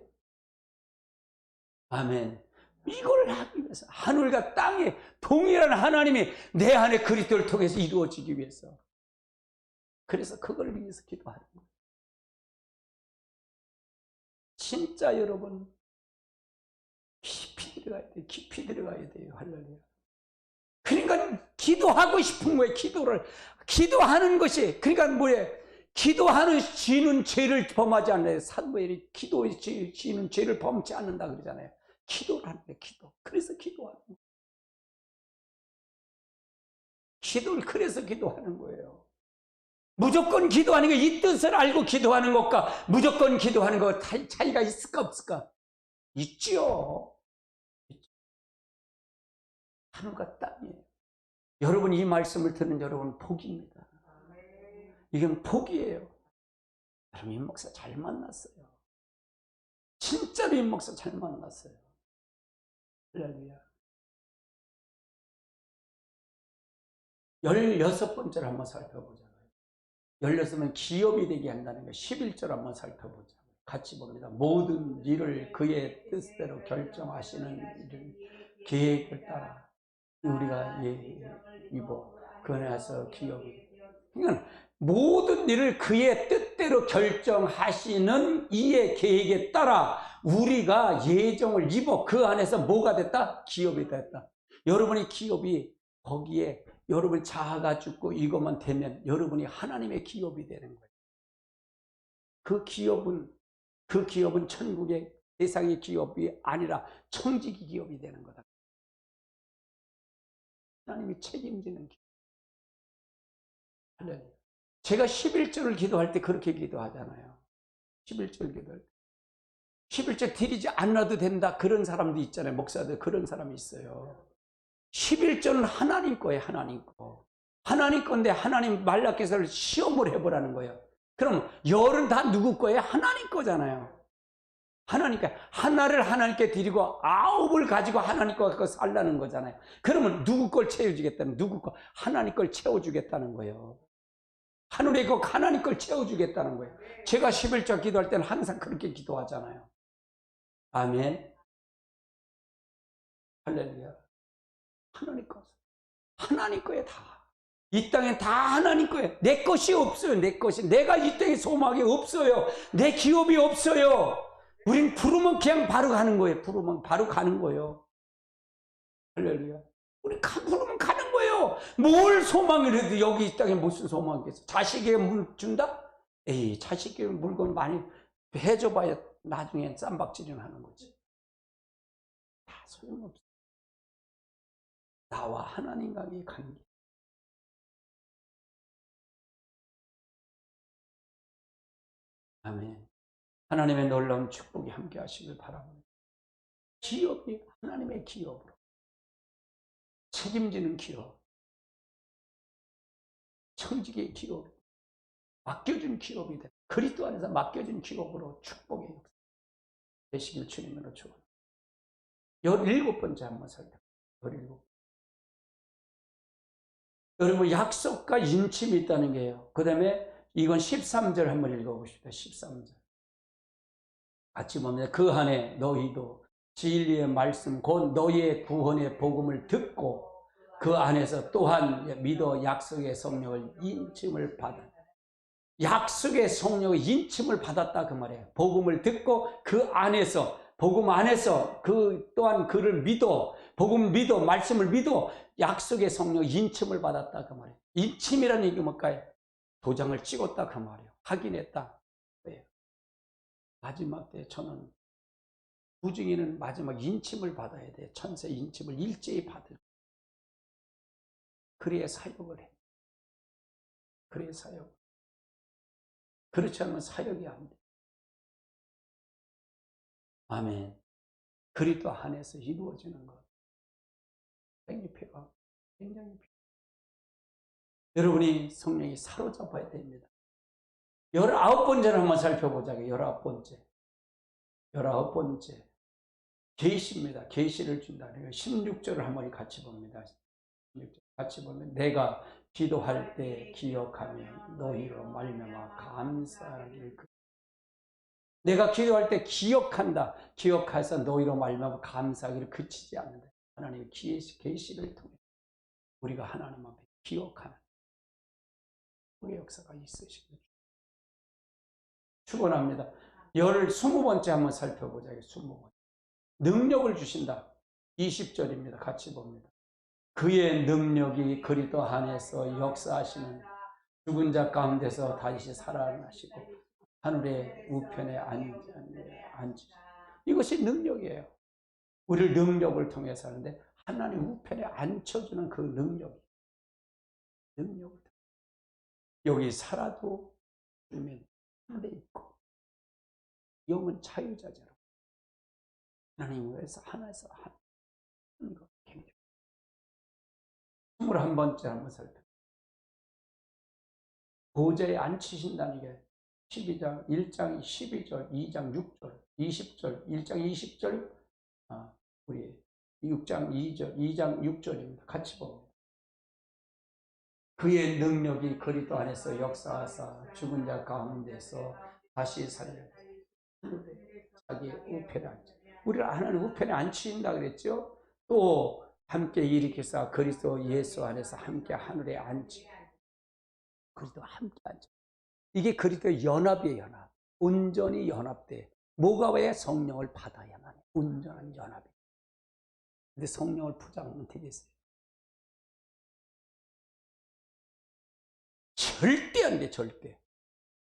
아멘. 이걸 하기 위해서 하늘과 땅에 동일한 하나님이 내 안에 그리스도를 통해서 이루어지기 위해서, 그래서 그걸 위해서 기도하는 거예요. 진짜 여러분 깊이 들어가야 돼요. 깊이 들어가야 돼요. 할렐루야. 그러니까 기도하고 싶은 거예요. 기도하는 것이, 그러니까 뭐예요? 기도하는 지는 죄를 범하지 않아요. 사도바울이 기도의 지는 죄를 범치 않는다 그러잖아요. 기도를 하는 거예요. 그래서 기도하는 거예요. 기도를 그래서 기도하는 거예요. 무조건 기도하는 거, 이 뜻을 알고 기도하는 것과 무조건 기도하는 것 차이가 있을까 없을까? 있지요. 하늘과 땅이에요. 여러분 이 말씀을 듣는 여러분 복입니다. 이건 복이에요. 여러분 이 목사 잘 만났어요. 진짜로 이 목사 잘 만났어요. 할렐루야. 16번째를 한번 살펴보자고요. 16은 기업이 되게 한다는 거. 11절 한번 살펴보자. 같이 봅니다. 모든 일을 그의 뜻대로 결정하시는 일을 계획을 따라 우리가 입어 그 안에서 기업이. 그러니까 모든 일을 그의 뜻대로 결정하시는 이의 계획에 따라 우리가 예정을 입어 그 안에서 뭐가 됐다? 기업이 됐다. 여러분의 기업이 거기에 여러분 자아가 죽고 이것만 되면 여러분이 하나님의 기업이 되는 거예요. 그 기업은 천국의 세상의 기업이 아니라 청지기 기업이 되는 거다. 하나님이 책임지는 기업. 할렐루야. 제가 11절을 기도할 때 그렇게 기도하잖아요. 11절 기도할 때. 11절 드리지 않아도 된다. 그런 사람도 있잖아요. 목사들 그런 사람이 있어요. 11절은 하나님 거예요. 하나님 거. 하나님 건데 하나님 말라께서를 시험을 해보라는 거예요. 그럼 열은 다 누구 거예요? 하나님 거잖아요. 하나님께 하나를 하나님께 드리고 9을 가지고 하나님 거 갖고 살라는 거잖아요. 그러면 누구 걸 채워주겠다는, 누구 거? 하나님 걸 채워주겠다는 거예요. 하늘에 있고 하나님 걸 채워주겠다는 거예요. 제가 11절 기도할 때는 항상 그렇게 기도하잖아요. 아멘. 할렐루야. 하나님 거. 하나님 거에 다. 이 땅엔 다 하나님 거예요. 내 것이 없어요. 내 것이. 내가 이 땅에 소망이 없어요. 내 기업이 없어요. 우린 부르면 그냥 바로 가는 거예요. 부르면 바로 가는 거예요. 할렐루야. 우리 부르면 가는 거예요. 뭘 소망을 해도 여기 이 땅에 무슨 소망이 있어? 자식에게 물 준다? 에이, 자식에게 물건 많이 해줘봐야 나중엔 쌈박질을 하는 거지. 다 소용없어. 나와 하나님과의 관계. 아멘. 하나님의 놀라운 축복이 함께 하시길 바랍니다. 기업이 하나님의 기업으로 책임지는 기업, 청지기의 기업, 맡겨준 기업이 돼. 그리스도 안에서 맡겨준 기업으로 축복의 역사 되시길 주님으로 축원합니다. 17번째 한번 살펴보세요. 17. 여러분, 약속과 인침이 있다는 게요. 그 다음에 이건 13절 한번 읽어보십시다. 13절. 같이 봅니다. 그 안에 너희도 진리의 말씀 곧 너희의 구원의 복음을 듣고 그 안에서 또한 믿어 약속의 성령을 인침을 받아. 약속의 성령의 인침을 받았다 그 말이에요. 복음을 듣고 그 안에서, 복음 안에서 그 또한 그를 믿어, 복음 믿어, 말씀을 믿어 약속의 성령 인침을 받았다 그 말이에요. 인침이라는 얘기 뭘까요? 도장을 찍었다 그 말이에요. 확인했다. 네. 마지막 때 저는 부증인은 마지막 인침을 받아야 돼. 천세 인침을 일제히 받을. 그래야 사역을 해. 그래야 사역. 그렇지 않으면 사역이 안 돼. 아멘. 그리스도 안에서 이루어지는 것. 굉장히 필요하고 굉장히 필요해요. 여러분이 성령이 사로잡아야 됩니다. 19번째를 한번 살펴보자고요. 19번째. 19번째. 계시입니다. 계시를 준다는 16절을 한번 같이 봅니다. 16절 같이 보면 내가 기도할 때 기억하며 너희로 말미암아 감사하길. 내가 기도할 때 기억한다. 기억해서 너희로 말미암아 감사하기를 그치지 않는다. 하나님의 계시를 통해 우리가 하나님 앞에 기억하는 우리 역사가 있으시길 축원합니다. 20번째 한번 살펴보자. 20번째. 능력을 주신다. 20절입니다. 같이 봅니다. 그의 능력이 그리스도 안에서 역사하시는 죽은 자 가운데서 다시 살아나시고 하늘의 우편에 앉으시고. 이것이 능력이에요. 우리를 능력을 통해서 하는데 하나님 우편에 앉혀주는 그 능력을 여기 살아도 주면 하늘에 있고 영은 자유자재로 하나님 위해서 하나에서 하는 것 굉장히 21번째 한번 살펴보세요. 보좌에 앉히신다는 게 12장 1장 12절 2장 6절 20절 1장 20절 우리 6장 2장 6절입니다. 같이 봅니다. 그의 능력이 그리스도 안에서 역사하사 죽은 자 가운데서 다시 살려 자기의 우편에 앉아. 우리를 하나님 우편에 앉히신다 그랬죠. 또 함께 일으키사 그리스도 예수 안에서 함께 하늘에 앉히. 그리스도와 함께 앉아. 이게 그리스도의 연합이에요. 연합. 온전히 연합돼. 뭐가 왜 성령을 받아야만 해. 온전한 연합이. 근데 성령을 부정하면 되겠어요? 절대 안 돼. 절대.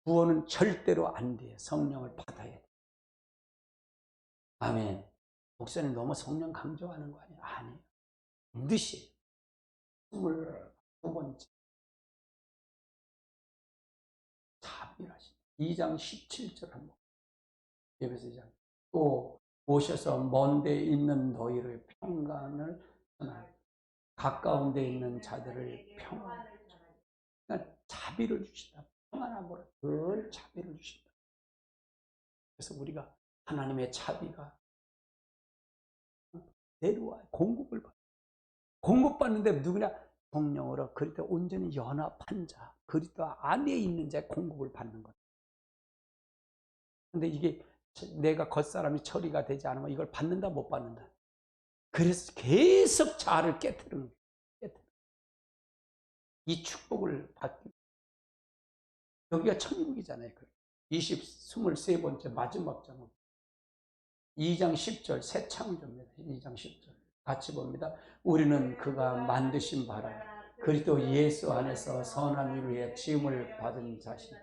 구원은 절대로 안 돼. 성령을 받아야 돼. 아멘. 목사님 너무 성령 강조하는 거 아니에요? 아니에요. 반드시 22번째 자비하시 2장 17절 한번 예배서 2장 또 오셔서 먼 데 있는 너희를 평강을 전하여 가까운 데 있는 자들을 평안 그러니까 자비를 주신다. 평안함으로 늘 자비를 주신다. 그래서 우리가 하나님의 자비가 내려와 공급을 받아. 공급받는데 누구냐? 성령으로 그리스도 온전히 연합한 자, 그리스도 안에 있는 자의 공급을 받는 것. 근데 이게 내가 겉사람이 처리가 되지 않으면 이걸 받는다 못 받는다. 그래서 계속 자아를 깨트리는 거예요. 이 축복을 받기. 여기가 천국이잖아요. 23번째 마지막 장은 2장 10절 새 창조입니다. 2장 10절 같이 봅니다. 우리는 그가 만드신 바라 그리스도 예수 안에서 선한 일을 위해 지음을 받은 자신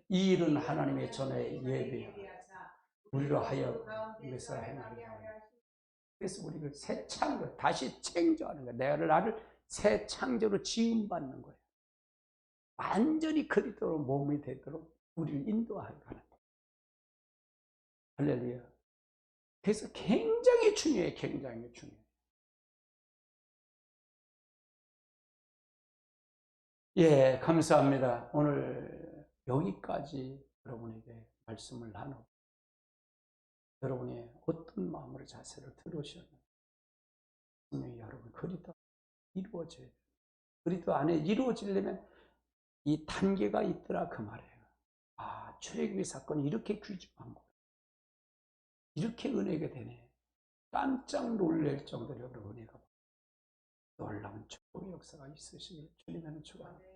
이 일은 하나님의 전에 예비하여 우리로 하여 이것을 행하리라. 그래서 우리를 새 창조 다시 창조하는 거예요. 나를 새 창조로 지음받는 거예요. 완전히 그리스도로 몸이 되도록 우리를 인도하는 거예요. 할렐루야. 그래서 굉장히 중요해요. 굉장히 중요해요. 예, 감사합니다. 오늘 여기까지 여러분에게 말씀을 나누고 여러분이 어떤 마음으로 자세를 들으셨는지 분명히 여러분 그리스도 이루어져야 돼요. 그리스도 안에 이루어지려면 이 단계가 있더라 그 말이에요. 아, 출애굽의 사건이 이렇게 귀중한 거, 이렇게 은혜가 되네. 깜짝 놀랄 정도로 은혜가 놀라운 축복의 역사가 있으시길 주님의 축원합니다.